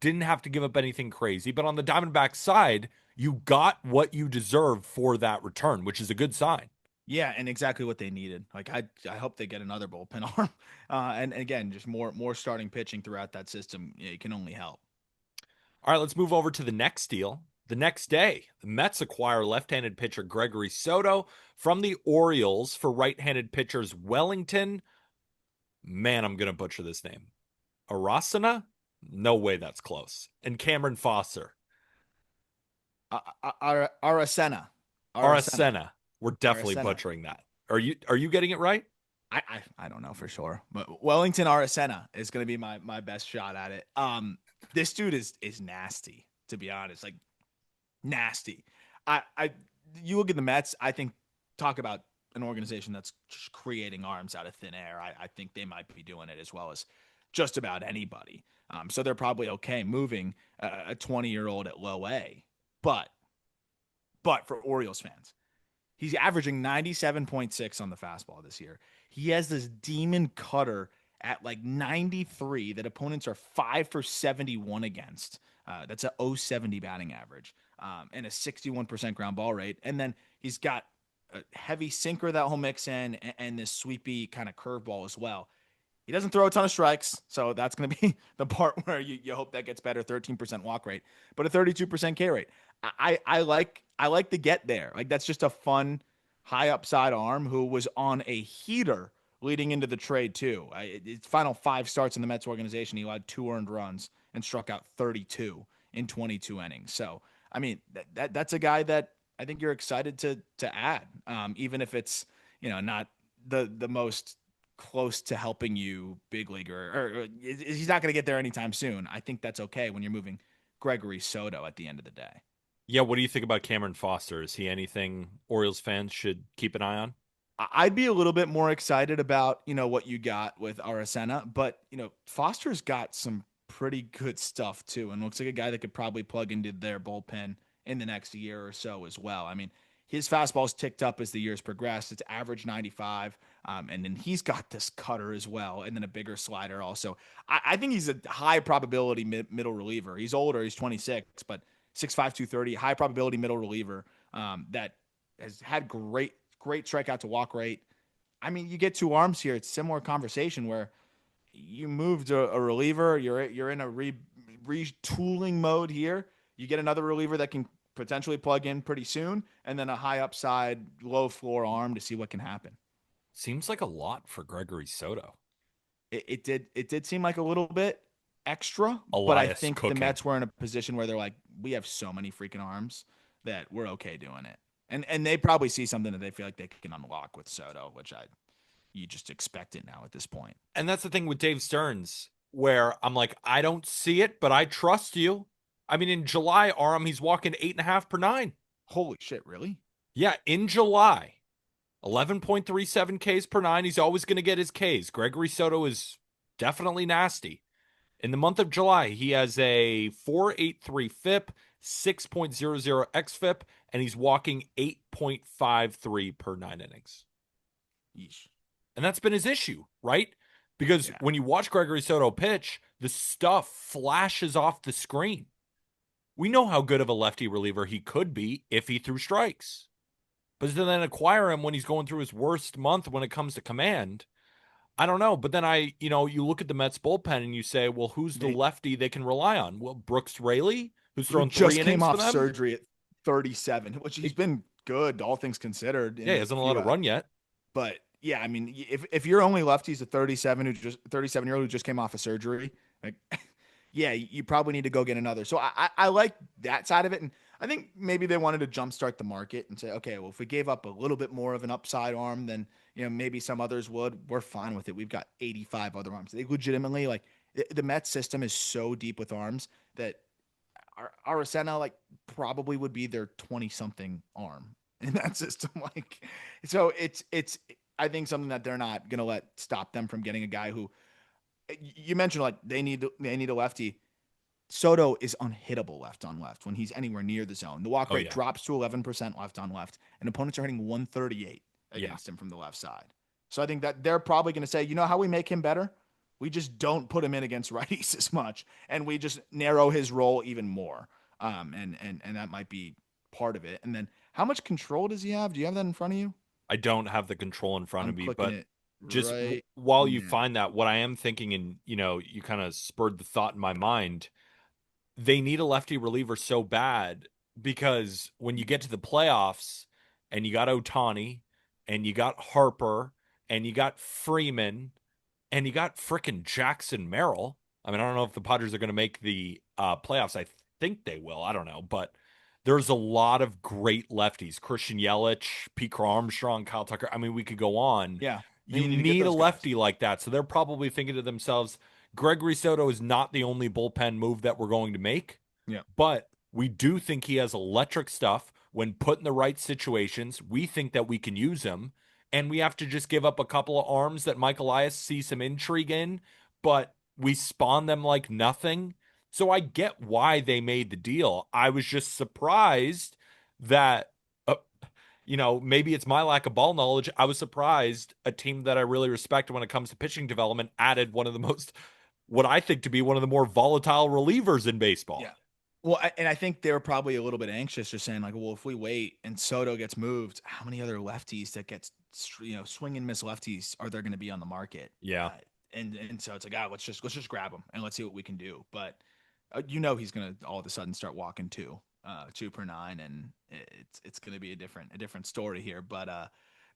Didn't have to give up anything crazy. But on the Diamondback side, you got what you deserve for that return, which is a good sign. Yeah, and exactly what they needed. Like I hope they get another bullpen arm. And again, just more starting pitching throughout that system. Yeah, it can only help. All right, let's move over to the next deal. The next day, the Mets acquire left-handed pitcher Gregory Soto from the Orioles for right-handed pitchers Wellington. Man, I'm gonna butcher this name. Arasana? No way that's close. And Cameron Foster. Arasena. Arasena. Arasena. We're definitely Arasena. butchering that. Are you getting it right? I don't know for sure, but Wellington Arasena is going to be my best shot at it. This dude is nasty, to be honest, like nasty. I you look at the Mets. I think talk about an organization that's just creating arms out of thin air. I think they might be doing it as well as just about anybody. So they're probably okay moving a 20-year-old at low A, but for Orioles fans, he's averaging 97.6 on the fastball this year. He has this demon cutter at like 93 that opponents are 5 for 71 against. That's a 070 batting average. and a 61% ground ball rate. And then he's got a heavy sinker that he'll mix in and this sweepy kind of curveball as well. He doesn't throw a ton of strikes, so that's going to be the part where you hope that gets better. 13% walk rate, but a 32% K rate. I like the get there. Like that's just a fun high upside arm who was on a heater leading into the trade too. His final 5 starts in the Mets organization, he allowed 2 earned runs and struck out 32 in 22 innings. So I mean that's a guy that I think you're excited to add, even if it's not the most close to helping you big leaguer, or he's not going to get there anytime soon. I think that's okay when you're moving Gregory Soto at the end of the day. Yeah, what do you think about Cameron Foster? Is he anything Orioles fans should keep an eye on? I'd be a little bit more excited about, what you got with Aracena, but, Foster's got some pretty good stuff too, and looks like a guy that could probably plug into their bullpen in the next year or so as well. I mean, his fastball's ticked up as the years progressed. It's average 95. And then he's got this cutter as well, and then a bigger slider also. I think he's a high probability middle reliever. He's older, he's 26, but 6'5", 230, high probability middle reliever that has had great strikeout to walk rate. I mean, you get 2 arms here. It's a similar conversation where you moved a reliever. You're in a retooling mode here. You get another reliever that can potentially plug in pretty soon, and then a high upside, low floor arm to see what can happen. Seems like a lot for Gregory Soto. It did seem like a little bit extra, but I Elias think the cooking. Mets were in a position where they're like, we have so many freaking arms that we're okay doing it. And they probably see something that they feel like they can unlock with Soto, which you just expect it now at this point. And that's the thing with Dave Stearns, where I'm like, I don't see it, but I trust you. I mean, in July, Aram, he's walking 8.5 per nine. Holy shit, really? Yeah, in July, 11.37 Ks per nine. He's always going to get his Ks. Gregory Soto is definitely nasty. In the month of July, he has a 4.83 FIP, 6.00 XFIP, and he's walking 8.53 per 9 innings. Yeesh. And that's been his issue, right? Because Yeah. when you watch Gregory Soto pitch, the stuff flashes off the screen. We know how good of a lefty reliever he could be if he threw strikes. But to then acquire him when he's going through his worst month when it comes to command, I don't know. But then you look at the Mets bullpen and you say, well, who's the They lefty they can rely on? Well, Brooks Raley, who's who thrown three just came innings for off them. surgery at 37, which he's been good, all things considered. Yeah, In he a hasn't allowed few, a run yet. but yeah, I mean, if you're only lefties, a 37-year-old who just came off of surgery, like, yeah, you probably need to go get another. So I like that side of it, and I think maybe they wanted to jumpstart the market and say, okay, well, if we gave up a little bit more of an upside arm than maybe some others would, we're fine with it. We've got 85 other arms. They legitimately like the Mets system is so deep with arms that Aracena like probably would be their 20 something arm in that system. Like, so it's I think something that they're not gonna let stop them from getting a guy who you mentioned like they need a lefty. Soto is unhittable left on left when he's anywhere near the zone. The walk Oh, rate yeah. drops to 11% left on left, and opponents are hitting 138 Yeah. against him from the left side. So I think that they're probably going to say, you know how we make him better? We just don't put him in against righties as much, and we just narrow his role even more. And that might be part of it. And then how much control does he have? Do you have that in front of you? I don't have the control in front I'm of me, clicking but it just right while you now. find that, what I am thinking, and you kind of spurred the thought in my mind, they need a lefty reliever so bad because when you get to the playoffs and you got Otani and you got Harper and you got Freeman and you got frickin' Jackson Merrill. I mean, I don't know if the Padres are going to make the playoffs. I think they will. I don't know, but there's a lot of great lefties: Christian Yelich, Pete Armstrong, Kyle Tucker. I mean, we could go on. Yeah, they You need to get need a those guys. lefty like that, so they're probably thinking to themselves, Gregory Soto is not the only bullpen move that we're going to make, Yeah. but we do think he has electric stuff when put in the right situations. We think that we can use him, and we have to just give up a couple of arms that Mike Elias sees some intrigue in, but we spawn them like nothing. So I get why they made the deal. I was just surprised that maybe it's my lack of ball knowledge. I was surprised a team that I really respect when it comes to pitching development added one of the most, what I think to be one of the more volatile relievers in baseball. Yeah. Well, and I think they were probably a little bit anxious, just saying like, well, if we wait and Soto gets moved, how many other lefties that gets swing and miss lefties are there going to be on the market? Yeah. And so it's like, let's just grab him and let's see what we can do. But he's going to all of a sudden start walking two per nine, and it's going to be a different story here. But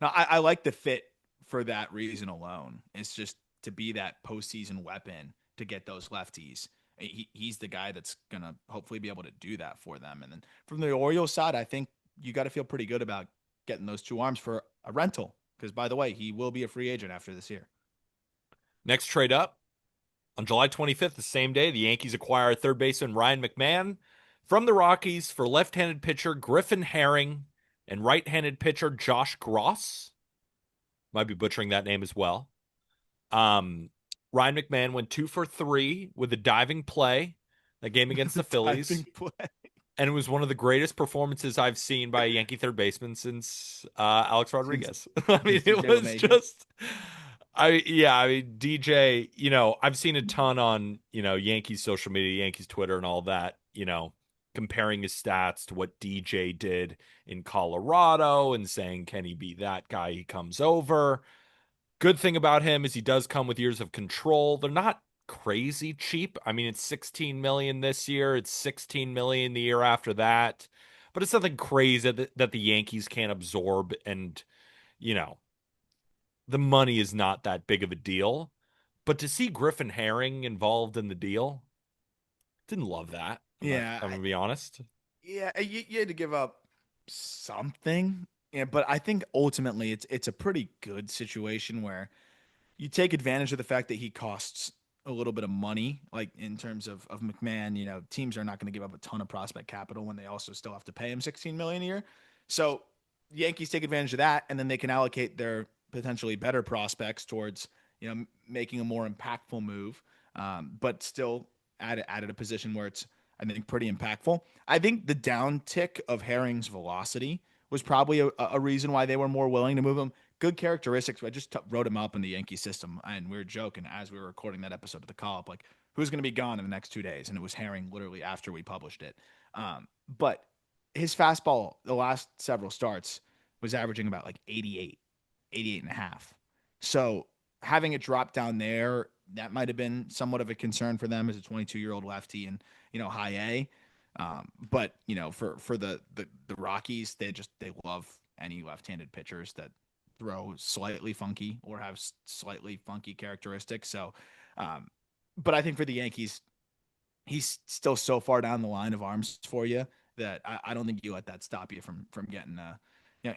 no, I like the fit for that reason alone. It's just to be that postseason weapon to get those lefties. He's the guy that's going to hopefully be able to do that for them. And then from the Orioles side, I think you got to feel pretty good about getting those two arms for a rental. Because, by the way, he will be a free agent after this year. Next trade up on July 25th, the same day, the Yankees acquire third baseman Ryan McMahon from the Rockies for left-handed pitcher Griffin Herring and right-handed pitcher Josh Gross. Might be butchering that name as well. Ryan McMahon went 2 for 3 with a diving play that game against the Phillies. And it was one of the greatest performances I've seen by a Yankee third baseman since Alex Rodriguez. I mean, it was just, DJ, I've seen a ton on, Yankees social media, Yankees Twitter and all that, comparing his stats to what DJ did in Colorado and saying, can he be that guy? He comes over. Good thing about him is he does come with years of control. They're not crazy cheap. I mean, it's 16 million this year. It's 16 million the year after that. But it's nothing crazy that the Yankees can't absorb. And, you know, the money is not that big of a deal. But to see Griffin Herring involved in the deal, didn't love that. I'm gonna be honest. Yeah, you had to give up something. Yeah, but I think ultimately it's a pretty good situation where you take advantage of the fact that he costs a little bit of money, like in terms of McMahon. Teams are not going to give up a ton of prospect capital when they also still have to pay him 16 million a year. So Yankees take advantage of that, and then they can allocate their potentially better prospects towards making a more impactful move, but still at a position where it's, I think, pretty impactful. I think the downtick of Herring's velocity was probably a reason why they were more willing to move him. Good characteristics. I just wrote him up in the Yankee system, and we were joking as we were recording that episode of the call up, like, who's going to be gone in the next 2 days? And it was Herring literally after we published it. But his fastball, the last several starts, was averaging about like 88 and a half. So having it drop down there, that might have been somewhat of a concern for them as a 22-year-old lefty and, high A. But for the Rockies, they love any left-handed pitchers that throw slightly funky or have slightly funky characteristics. So, but I think for the Yankees, he's still so far down the line of arms for you that I don't think you let that stop you from getting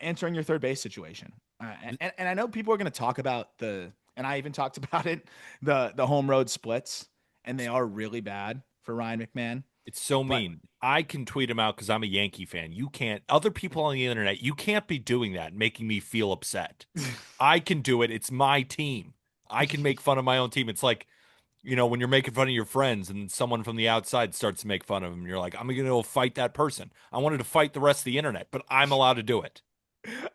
answering your third base situation. And I know people are going to talk about and I even talked about it, the home road splits, and they are really bad for Ryan McMahon. It's so mean. I can tweet him out because I'm a Yankee fan. You can't. Other people on the internet, you can't be doing that, making me feel upset. I can do it. It's my team. I can make fun of my own team. It's like, when you're making fun of your friends and someone from the outside starts to make fun of them, and you're like, I'm going to go fight that person. I wanted to fight the rest of the internet, but I'm allowed to do it.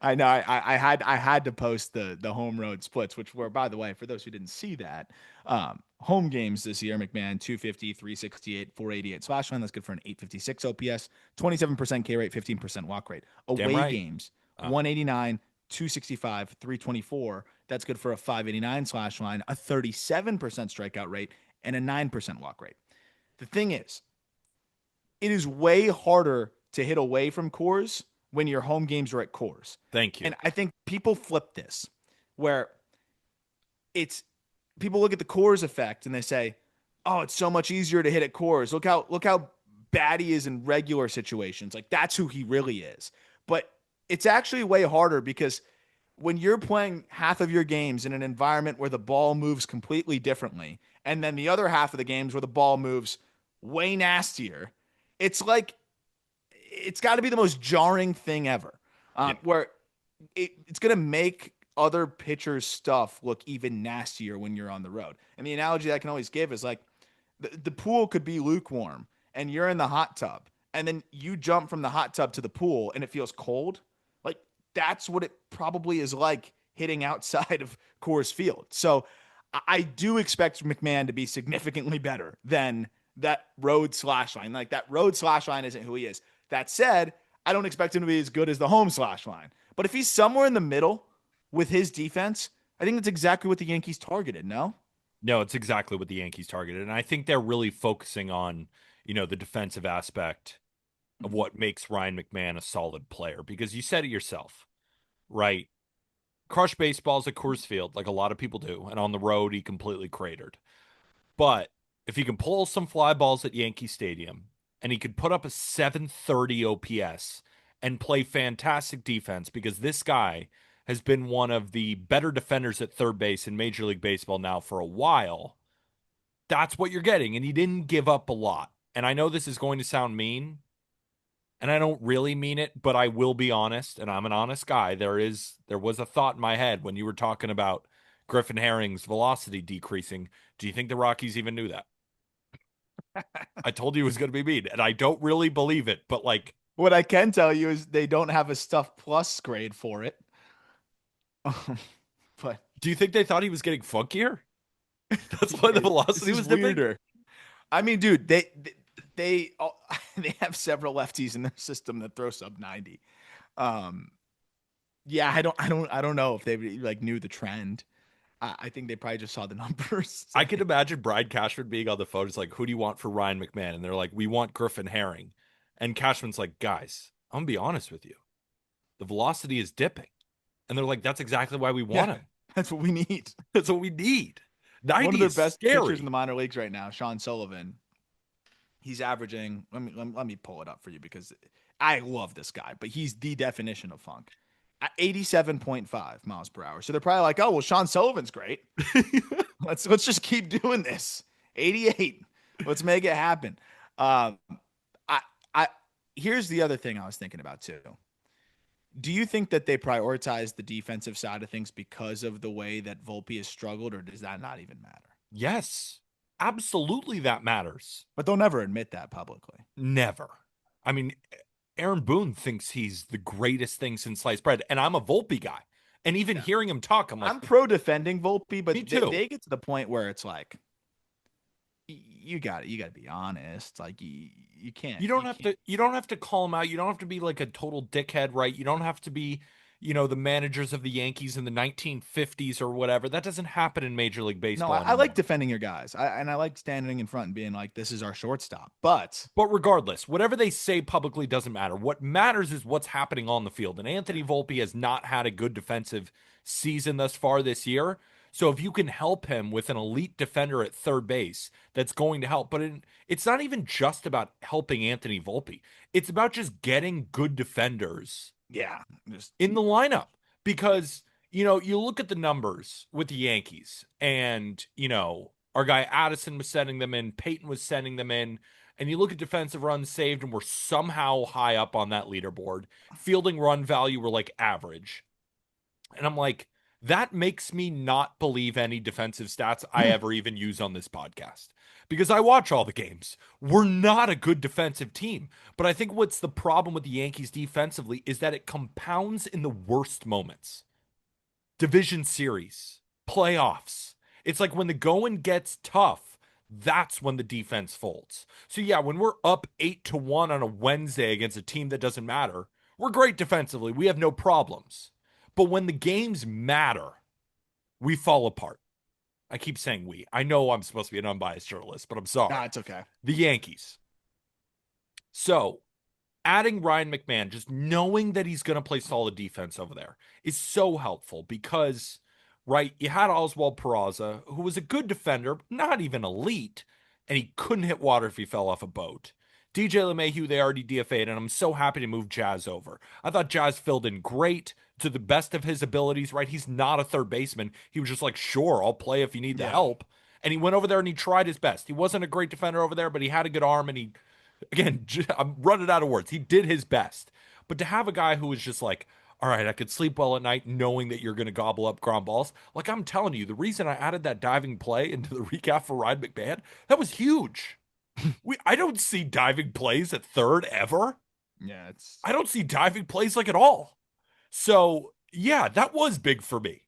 I know. I had to post the home road splits, which were, by the way, for those who didn't see that, home games this year, McMahon 250, 368, 488 slash line. That's good for an 856 OPS, 27% K rate, 15% walk rate. Away right. games, 189, 265, 324. That's good for a 589 slash line, a 37% strikeout rate, and a 9% walk rate. The thing is, it is way harder to hit away from Coors when your home games are at Coors. Thank you. And I think people flip this, where people look at the Coors effect and they say, "Oh, it's so much easier to hit at Coors. Look how bad he is in regular situations. Like, that's who he really is." But it's actually way harder because when you're playing half of your games in an environment where the ball moves completely differently, and then the other half of the games where the ball moves way nastier, it's like it's got to be the most jarring thing ever, where it's going to make other pitchers' stuff look even nastier when you're on the road. And the analogy that I can always give is like the pool could be lukewarm and you're in the hot tub, and then you jump from the hot tub to the pool and it feels cold. Like, that's what it probably is like hitting outside of Coors Field. So I do expect McMahon to be significantly better than that road slash line. Like that road slash line isn't who he is. That said, I don't expect him to be as good as the home slash line. But if he's somewhere in the middle with his defense, I think that's exactly what the Yankees targeted, no? No, it's exactly what the Yankees targeted. And I think they're really focusing on, the defensive aspect of Mhm. what makes Ryan McMahon a solid player. Because you said it yourself, right? Crush baseballs at Coors Field, like a lot of people do. And on the road, he completely cratered. But if he can pull some fly balls at Yankee Stadium and he could put up a 730 OPS and play fantastic defense, because this guy has been one of the better defenders at third base in Major League Baseball now for a while, that's what you're getting. And he didn't give up a lot. And I know this is going to sound mean, and I don't really mean it, but I will be honest, and I'm an honest guy. There was a thought in my head when you were talking about Griffin Herring's velocity decreasing. Do you think the Rockies even knew that? I told you it was going to be mean, and I don't really believe it, but like, What I can tell you is they don't have a stuff plus grade for it. But do you think they thought he was getting funkier? That's why the this velocity is was dipping. weirder. I mean, dude, they they have several lefties in their system that throw sub 90. Um, yeah, I don't know if they like knew the trend. I think they probably just saw the numbers. It's I could like, imagine Brian Cashman being on the phone. It's like, who do you want for Ryan McMahon? And they're like, we want Griffin Herring. And Cashman's like, guys, I'm gonna be honest with you. The velocity is dipping. And they're like, that's exactly why we yeah, want him. that's what we need. That's what we need. One of 90 their is best pitchers in the scary. minor leagues right now, Sean Sullivan. He's averaging. Let me pull it up for you because I love this guy, but he's the definition of funk. At 87.5 miles per hour. So they're probably like, oh well, Sean Sullivan's great. Let's just keep doing this. 88. Let's make it happen. Um, I I here's the other thing I was thinking about too. Do you think that they prioritize the defensive side of things because of the way that Volpe has struggled, or does that not even matter? Yes, absolutely that matters. But they'll never admit that publicly. Never. I mean, Aaron Boone thinks he's the greatest thing since sliced bread, and I'm a Volpe guy. And even Yeah. hearing him talk, I'm like, I'm pro defending Volpe, me but too. they get to the point where it's like you got to be honest. Like you can't. You don't have to call him out. You don't have to be like a total dickhead, right? You don't have to be, the managers of the Yankees in the 1950s or whatever. That doesn't happen in Major League No, Baseball I like anymore. defending your guys. And I like standing in front and being like, this is our shortstop. But But regardless, whatever they say publicly doesn't matter. What matters is what's happening on the field. And Anthony Volpe has not had a good defensive season thus far this year. So if you can help him with an elite defender at third base, that's going to help. But it's not even just about helping Anthony Volpe. It's about just getting good defenders yeah, just in the lineup, because you look at the numbers with the Yankees, and our guy Addison was sending them in, Peyton was sending them in, and you look at defensive runs saved, and we're somehow high up on that leaderboard. Fielding run value, we're like average, and I'm like, that makes me not believe any defensive stats I ever even use on this podcast, because I watch all the games. We're not a good defensive team. But I think what's the problem with the Yankees defensively is that it compounds in the worst moments. Division series, playoffs. It's like when the going gets tough, that's when the defense folds. So yeah, when we're up 8-1 on a Wednesday against a team that doesn't matter, we're great defensively. We have no problems. But when the games matter, we fall apart. I keep saying we. I know I'm supposed to be an unbiased journalist, but I'm nah, sorry. it's okay. The Yankees. So, adding Ryan McMahon, just knowing that he's going to play solid defense over there, is so helpful because, right, you had Oswald Peraza, who was a good defender, not even elite, and he couldn't hit water if he fell off a boat. DJ LeMahieu, they already DFA'd, and I'm so happy to move Jazz over. I thought Jazz filled in great to the best of his abilities, right? He's not a third baseman. He was just like, sure, I'll play if you need the Yeah. help. And he went over there and he tried his best. He wasn't a great defender over there, but he had a good arm, and he, again, I'm running out of words. He did his best. But to have a guy who was just like, all right, I could sleep well at night knowing that you're going to gobble up ground balls. Like I'm telling you, the reason I added that diving play into the recap for Ryan McMahon, that was huge. I don't see diving plays at third ever. Yeah, it's I don't see diving plays like at all. So yeah, that was big for me.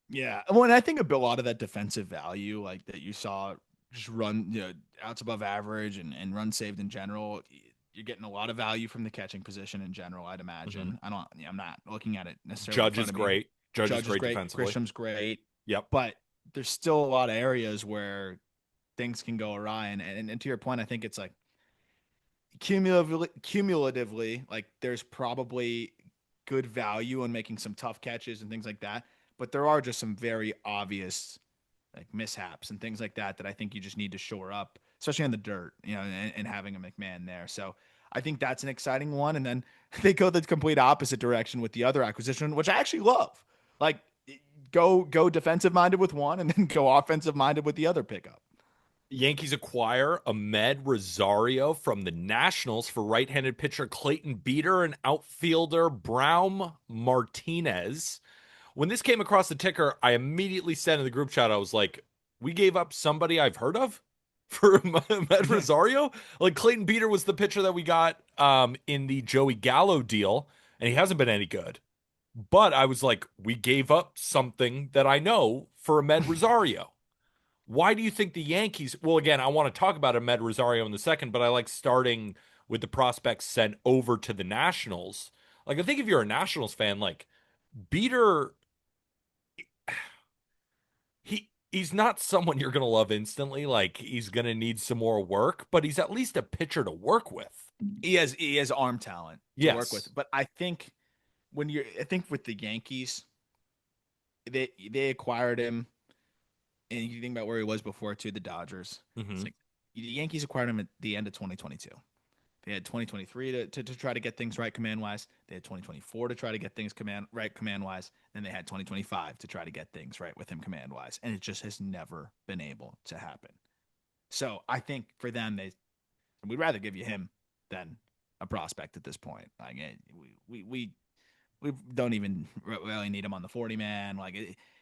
yeah. Well, and I think a lot of that defensive value, like that you saw just run, outs above average and run saved in general. You're getting a lot of value from the catching position in general, I'd Hmm. imagine. I'm not looking at it necessarily in Judge front is of me. great. Judge is Judge is great great. defensively. Grisham's great. Yep. But there's still a lot of areas where things can go awry. And to your point, I think it's like cumulatively, like there's probably good value in making some tough catches and things like that. But there are just some very obvious like mishaps and things like that that I think you just need to shore up, especially on the dirt, and having a McMahon there. So I think that's an exciting one. And then they go the complete opposite direction with the other acquisition, which I actually love. Like go defensive minded with one and then go offensive minded with the other pickup. Yankees acquire Amed Rosario from the Nationals for right-handed pitcher Clayton Beeter and outfielder Braum Martinez. When this came across the ticker, I immediately said in the group chat, I was like, we gave up somebody I've heard of for Amed Rosario? Like Clayton Beeter was the pitcher that we got in the Joey Gallo deal, and he hasn't been any good. But I was like, we gave up something that I know for Amed Rosario. Why do you think the Yankees? Well, again, I want to talk about Amed Rosario in the second, but I like starting with the prospects sent over to the Nationals. Like, I think if you're a Nationals fan, like Beater, he's not someone you're gonna love instantly. Like, he's gonna need some more work, but he's at least a pitcher to work with. He has arm talent to work Yes. with. But I think with the Yankees, they acquired him, and you think about where he was before to the Dodgers. It's Hmm. like the Yankees acquired him at the end of 2022. They had 2023 to try to get things right command wise. They had 2024 to try to get things command wise. Then they had 2025 to try to get things right with him command wise, and it just has never been able to happen. So I think for them, we'd rather give you him than a prospect at this point. Like we don't even really need him on the 40 man.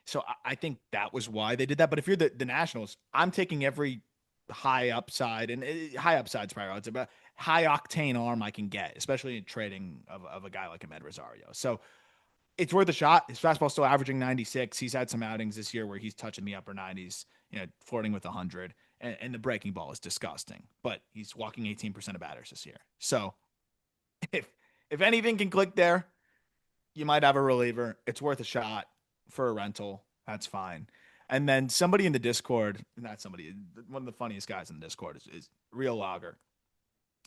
So I think that was why they did that. But if you're the Nationals, I'm taking every high upside and high upside's probably it's about high octane arm I can get, especially in trading of a guy like Amed Rosario. So it's worth a shot. His fastball's still averaging 96. He's had some outings this year where he's touching the upper 90s, flirting with 100. And the breaking ball is disgusting, but he's walking 18% of batters this year. So if if anything can click there, you might have a reliever. It's worth a shot for a rental. That's fine. And then somebody in the Discord, not somebody, one of the funniest guys in the Discord is Real Logger.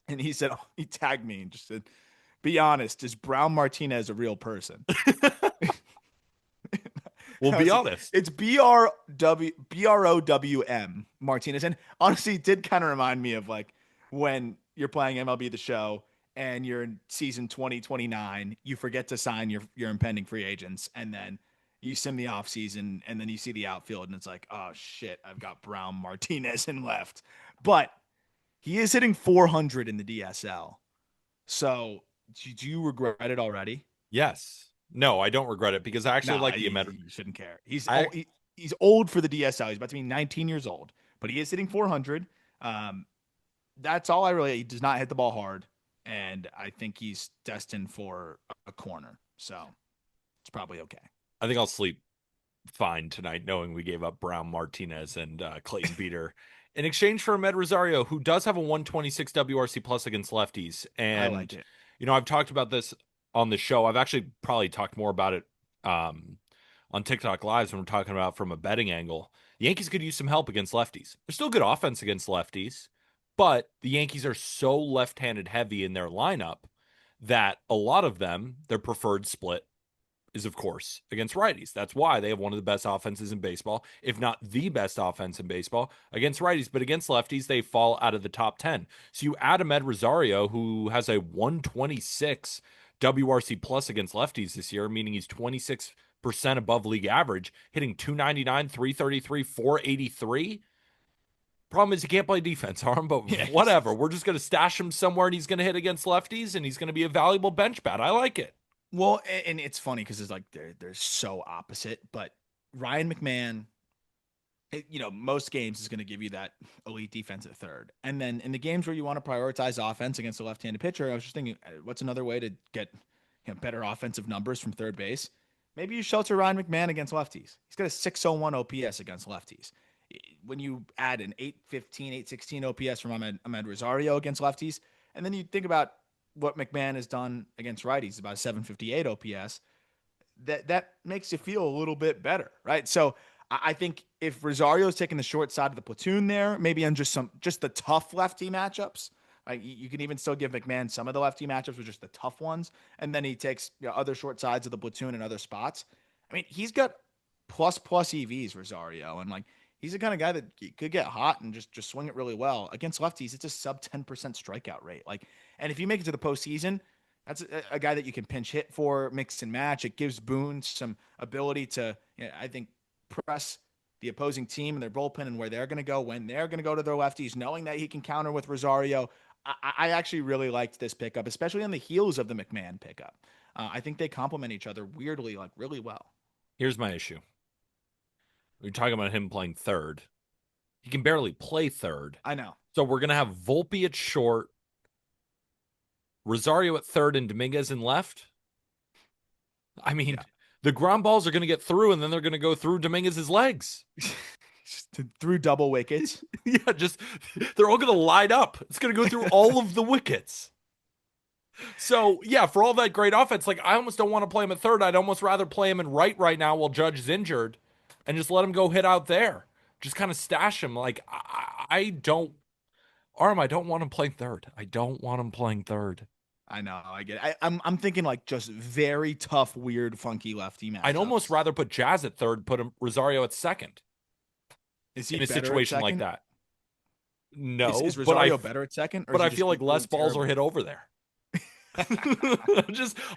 And he said, he tagged me and just said, be honest, is Braum Martinez a real person? We'll I be was like, honest. it's BROWM Martinez. And honestly, it did kind of remind me of like when you're playing MLB The Show and you're in season 2029, you forget to sign your impending free agents. And then you sim the off season and then you see the outfield and it's like, oh shit, I've got Braum Martinez in left. But he is hitting 400 in the DSL. So do you regret it already? Yes. No, I don't regret it because I actually No, like the Amed. you shouldn't care. I He's old for the DSL. He's about to be 19 years old, but he is hitting 400. Um, that's all I really. He does not hit the ball hard, and I think he's destined for a corner. So it's probably okay. I think I'll sleep fine tonight, knowing we gave up Brown Martinez and Clayton Beater in exchange for Amed Rosario, who does have a 126 WRC plus against lefties. I like And, it. I've talked about this on the show. I've actually probably talked more about it on TikTok Lives when we're talking about from a betting angle. The Yankees could use some help against lefties. They're still good offense against lefties, but the Yankees are so left handed heavy in their lineup that a lot of them, their preferred split is, of course, against righties. That's why they have one of the best offenses in baseball, if not the best offense in baseball, against righties. But against lefties, they fall out of the top 10. So you add Amed Rosario, who has a 126 WRC plus against lefties this year, meaning he's 26% above league average, hitting 299, 333, 483. Problem is, he can't play defense, Arm, but Yeah, whatever. We're just going to stash him somewhere and he's going to hit against lefties and he's going to be a valuable bench bat. I like it. well, and it's funny because it's like they're so opposite. But Ryan McMahon, most games is going to give you that elite defense at third. And then in the games where you want to prioritize offense against a left-handed pitcher, I was just thinking, what's another way to get better offensive numbers from third base? Maybe you shelter Ryan McMahon against lefties. He's got a 601 OPS against lefties. when you add an 815, 816 OPS from Amed Rosario against lefties, and then you think about what McMahon has done against righties, about a 758 OPS, that makes you feel a little bit better, right? So I think if Rosario's taking the short side of the platoon there, maybe on just the tough lefty matchups, like you can even still give McMahon some of the lefty matchups with just the tough ones, and then he takes other short sides of the platoon in other spots. I mean, he's got plus EVs, Rosario, and like he's the kind of guy that could get hot and just swing it really well against lefties. It's a sub 10% strikeout rate, like, and if you make it to the postseason, that's a guy that you can pinch hit for, mix and match. It gives Boone some ability to, I think, press the opposing team and their bullpen and where they're going to go when they're going to go to their lefties, knowing that he can counter with Rosario. I actually really liked this pickup, especially on the heels of the McMahon pickup. I think they complement each other weirdly, like really well. Here's my issue. We're talking about him playing third. He can barely play third. I know. So we're going to have Volpe at short, Rosario at third, and Dominguez in left. I mean, the ground balls are going to get through, and then they're going to go through Dominguez's legs. Through double wickets. Yeah, just they're all going to line up. It's going to go through all of the wickets. So, yeah, for all that great offense, like I almost don't want to play him at third. I'd almost rather play him in right now while Judge is injured and just let him go hit out there. Just kind of stash him. Like, I don't, Arm, I don't want him playing third. I don't want him playing third. I know, I get it. I'm thinking like just very tough, weird, funky lefty matchups. I'd almost rather put Jazz at third, put him Rosario at second. Is he in a better situation at like second? that? No, Is Rosario better at second? Or but is he I just feel like less balls terrible? are hit over there.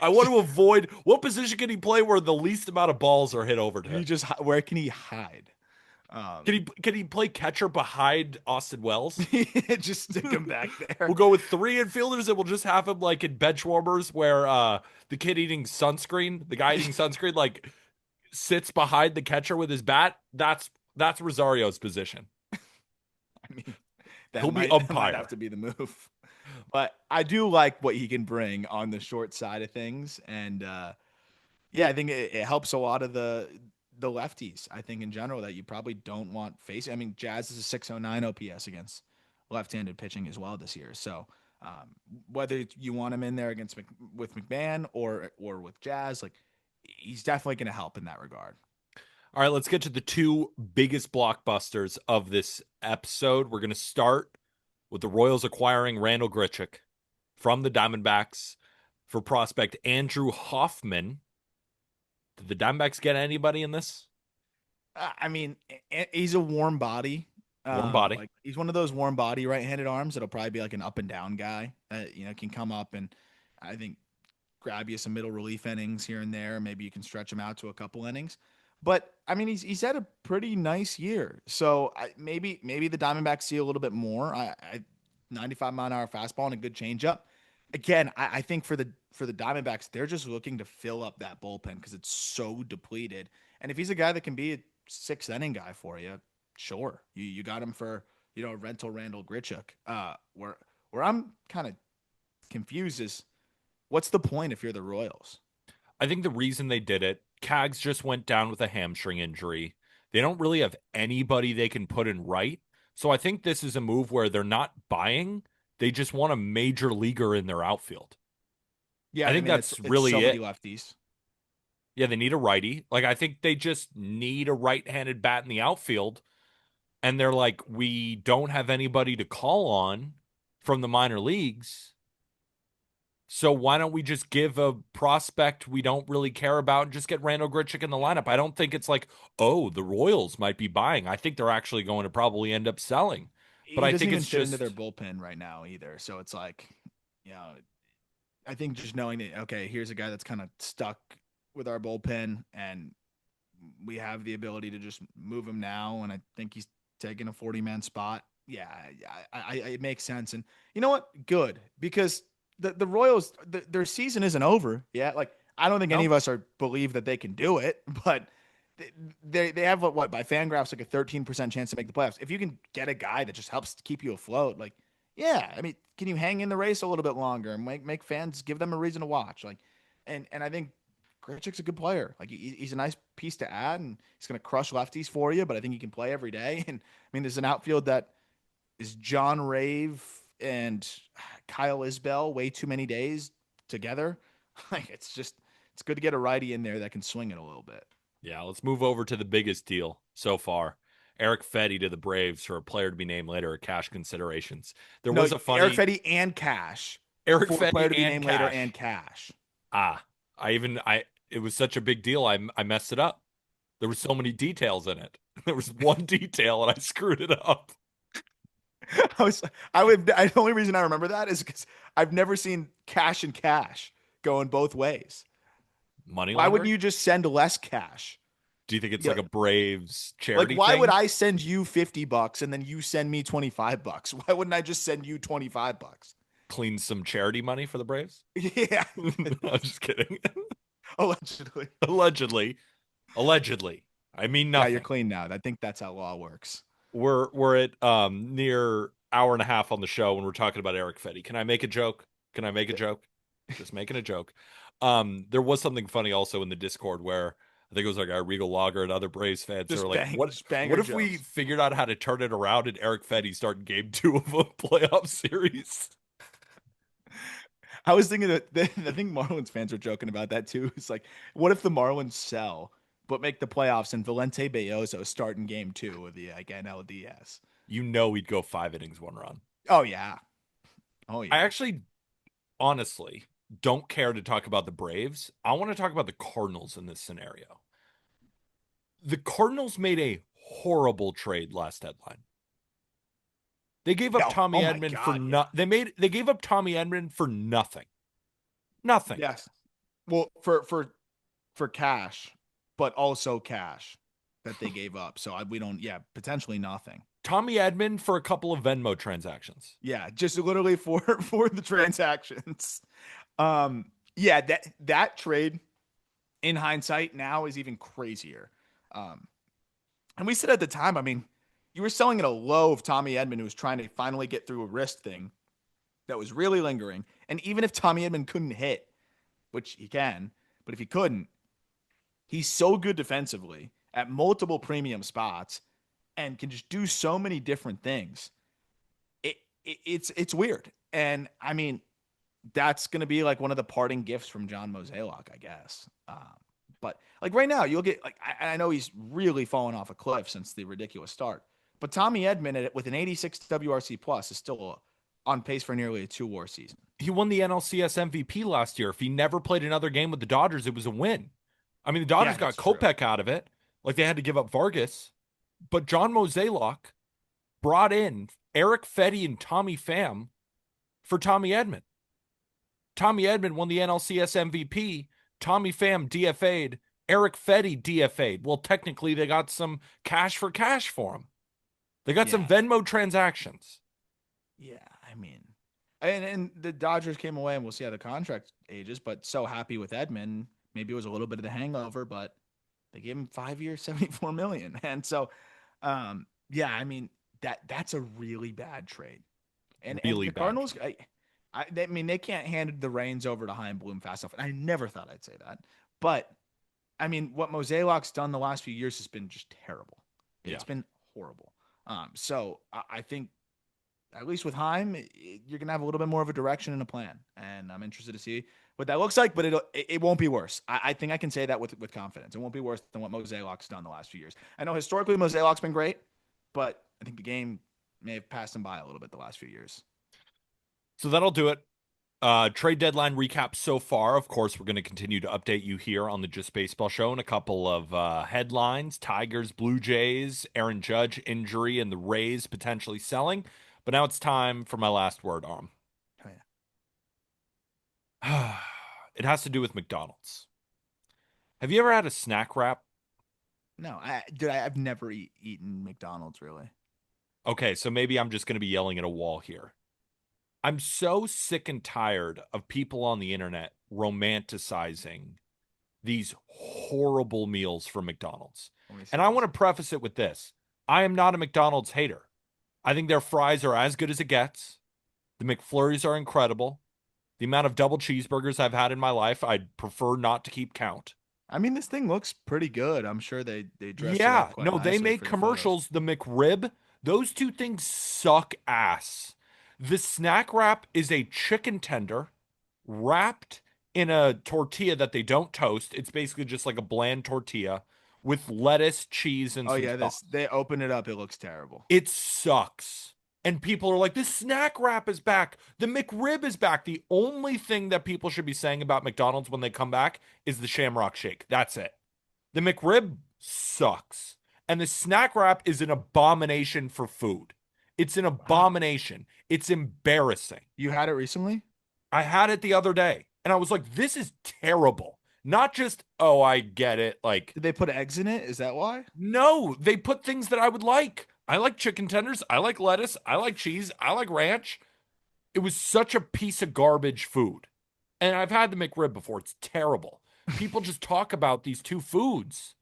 I want to avoid what position can he play where the least amount of balls are hit over to him? Where can he hide? Can he play catcher behind Austin Wells? Just stick him back there. We'll go with 3 infielders and we'll just have him like in bench warmers where the kid eating sunscreen, the guy eating sunscreen, like sits behind the catcher with his bat. That's Rosario's position. I mean, He'll be that umpire. might have to be the move. But I do like what he can bring on the short side of things, and yeah, I think it helps a lot of the lefties. I think in general that you probably don't want facing. I mean, Jazz is a 609 OPS against left-handed pitching as well this year. So whether you want him in there against with McMahon or with Jazz, like he's definitely going to help in that regard. All right, let's get to the 2 biggest blockbusters of this episode. We're going to start with the Royals acquiring Randall Grichuk from the Diamondbacks for prospect Andrew Hoffman. Did the Diamondbacks get anybody in this? I mean, he's a warm body. Warm body. Like he's one of those warm body right-handed arms that'll probably be like an up and down guy that can come up and I think grab you some middle relief innings here and there. Maybe you can stretch him out to a couple innings. But I mean, he's had a pretty nice year. So maybe the Diamondbacks see a little bit more. 95-mile-an-hour fastball and a good changeup. Again, I think for the Diamondbacks, they're just looking to fill up that bullpen because it's so depleted. And if he's a guy that can be a 6th inning guy for you, sure, you got him for rental Randall Grichuk. Where I'm kind of confused is what's the point if you're the Royals? I think the reason they did it, Cags just went down with a hamstring injury. They don't really have anybody they can put in right. So I think this is a move where they're not buying. They just want a major leaguer in their outfield. Yeah, I think that's really so it. many lefties. Yeah, they need a righty. Like, I think they just need a right-handed bat in the outfield. And they're like, we don't have anybody to call on from the minor leagues. So why don't we just give a prospect we don't really care about and just get Randall Grichuk in the lineup? I don't think it's like, oh, the Royals might be buying. I think they're actually going to probably end up selling. But He I doesn't think even it's fit just into their bullpen right now either. So it's like, I think just knowing that, okay, here's a guy that's kind of stuck with our bullpen and we have the ability to just move him now. And I think he's taking a 40-man spot. Yeah, it makes sense. And you know what? Good, because the Royals, their season isn't over yet. Like, I don't think any of us believe that they can do it, but they have what by Fangraphs like a 13% chance to make the playoffs. If you can get a guy that just helps keep you afloat, like, yeah, I mean, can you hang in the race a little bit longer and make fans give them a reason to watch? Like, and I think Grichuk's a good player. Like he's a nice piece to add, and he's going to crush lefties for you. But I think he can play every day. And I mean, there's an outfield that is John Rave and Kyle Isbell way too many days together. Like it's good to get a righty in there that can swing it a little bit. Yeah, let's move over to the biggest deal so far. Erick Fedde to the Braves for a player to be named later at cash considerations. There No, was a Erick funny Fedde and Cash Erick for a player Fedde to be and named later cash. and Cash. Ah, I it was such a big deal. I messed it up. There were so many details in it. There was one detail and I screwed it up. The only reason I remember that is because I've never seen Cash and Cash going both ways. Money Why wouldn't laundering? you just send less cash? Do you think it's Yeah. like a Braves Like, charity why would thing? I send you $50 and then you send me $25? Why wouldn't I just send you $25? Clean some charity money for the Braves? Yeah, I'm just kidding. allegedly. Allegedly. Allegedly. I mean Yeah, you're nothing. clean now. I think that's how law works. We're at near hour and a half on the show when we're talking about Erick Fedde. Can I make a joke? Can I make a joke? Just making a joke. There was something funny also in the Discord where I think it was like our Regal Logger and other Braves fans. They were like, Just banger what if we jokes. figured out how to turn it around and Erick Fedde started game 2 of a playoff series? I was thinking that I think Marlins fans were joking about that too. It's like, what if the Marlins sell but make the playoffs and Valente Bayozo start in game 2 of the like NLDS? You know he'd go 5 innings, 1 run. Oh yeah. Oh I yeah. actually honestly don't care to talk about the Braves. I want to talk about the Cardinals in this scenario. The Cardinals made a horrible trade last deadline. They gave up No. Tommy Oh my Edman for God. Yeah. they gave up Tommy Edman for nothing. Nothing. Yes. Well, for cash, but also cash that they gave up. So we don't. Yeah, potentially nothing. Tommy Edman for a couple of Venmo transactions. Yeah, just literally for the transactions. Yeah, that trade in hindsight now is even crazier. Um, and we said at the time, I mean, you were selling at a low of Tommy Edman, who was trying to finally get through a wrist thing that was really lingering. And even if Tommy Edman couldn't hit, which he can, but if he couldn't, he's so good defensively at multiple premium spots and can just do so many different things. It's weird. And I mean, that's going to be like one of the parting gifts from John Mozeliak, I guess. But like right now, you'll get like I know he's really fallen off a cliff since the ridiculous start. But Tommy Edman with an 86 WRC plus is still on pace for nearly a 2-WAR season. He won the NLCS MVP last year. If he never played another game with the Dodgers, it was a win. I mean, the Dodgers Yeah, got that's true. Kopech out of it. Like they had to give up Vargas. But John Mozeliak brought in Erick Fedde and Tommy Pham for Tommy Edman. Tommy Edman won the NLCS MVP. Tommy Pham DFA'd. Erick Fedde DFA'd. Well, technically, they got some cash for him. They got some Venmo transactions. Yeah, I mean, and the Dodgers came away, and we'll see how the contract ages. But so happy with Edman. Maybe it was a little bit of the hangover, but they gave him 5 years, $74 million. And so, yeah, I mean that's a really bad trade. And Really the bad. Cardinals, I mean, they can't hand the reins over to Chaim Bloom fast enough. And I never thought I'd say that, but I mean, what Mozeliak's done the last few years has been just terrible. It's been horrible. So I think at least with Chaim, you're gonna have a little bit more of a direction and a plan, and I'm interested to see what that looks like. But it won't be worse. I think I can say that with confidence. It won't be worse than what Mozeliak's done the last few years. I know historically Mozeliak's been great, but I think the game may have passed him by a little bit the last few years. So that'll do it. Trade deadline recap so far. Of course, we're going to continue to update you here on the Just Baseball Show and a couple of headlines: Tigers, Blue Jays, Aaron Judge injury, and the Rays potentially selling. But now it's time for my last word, Arm. Oh, yeah. It has to do with McDonald's. Have you ever had a snack wrap? No, I've never eaten McDonald's really. Okay, so maybe I'm just going to be yelling at a wall here. I'm so sick and tired of people on the internet romanticizing these horrible meals from McDonald's. And I want to preface it with this. I am not a McDonald's hater. I think their fries are as good as it gets. The McFlurries are incredible. The amount of double cheeseburgers I've had in my life, I'd prefer not to keep count. I mean, this thing looks pretty good. I'm sure they dressed it up Yeah, quite no, they nicely make for the photos. commercials. The McRib, those two things suck ass. The snack wrap is a chicken tender wrapped in a tortilla that they don't toast. It's basically just like a bland tortilla with lettuce, cheese, and Oh some yeah, sauce. this they open it up. It looks terrible. It sucks. And people are like, this snack wrap is back. The McRib is back. The only thing that people should be saying about McDonald's when they come back is the Shamrock Shake. That's it. The McRib sucks. And the snack wrap is an abomination for food. It's an Wow. abomination. It's embarrassing. You had it recently? I had it the other day and I was like, this is terrible. Not just, oh, I get it. Like, Did they put eggs in it? Is that why? no, they put things that I would like. I like chicken tenders. I like lettuce. I like cheese. I like ranch. It was such a piece of garbage food. And I've had the McRib before. It's terrible. People just talk about these two foods.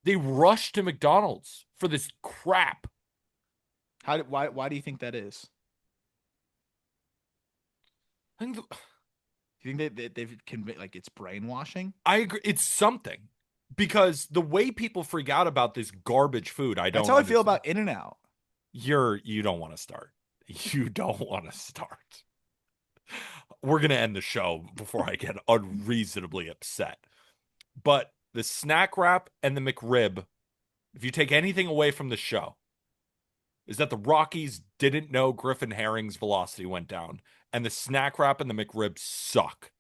They rush to McDonald's for this crap. Why do you think that is? I think Do you think they've convinced like it's brainwashing? I agree. It's something because the way people freak out about this garbage food, I That's don't how I feel understand. about In-N-Out. You don't want to start. You don't want to start. We're gonna end the show before I get unreasonably upset. But the snack wrap and the McRib, if you take anything away from the show, is that the Rockies didn't know Griffin Herring's velocity went down, and the snack wrap and the McRib suck.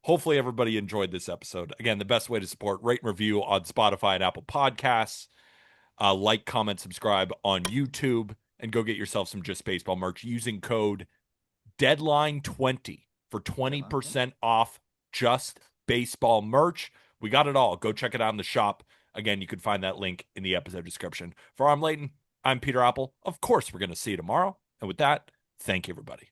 Hopefully, everybody enjoyed this episode. Again, the best way to support, rate and review on Spotify and Apple Podcasts. Like, comment, subscribe on YouTube, and go get yourself some Just Baseball merch using code Deadline20 for Deadline 20. 20% off Just Baseball merch. We got it all. Go check it out in the shop. Again, you can find that link in the episode description. For Arm Layton, I'm Peter Apple. Of course, we're going to see you tomorrow. And with that, thank you, everybody.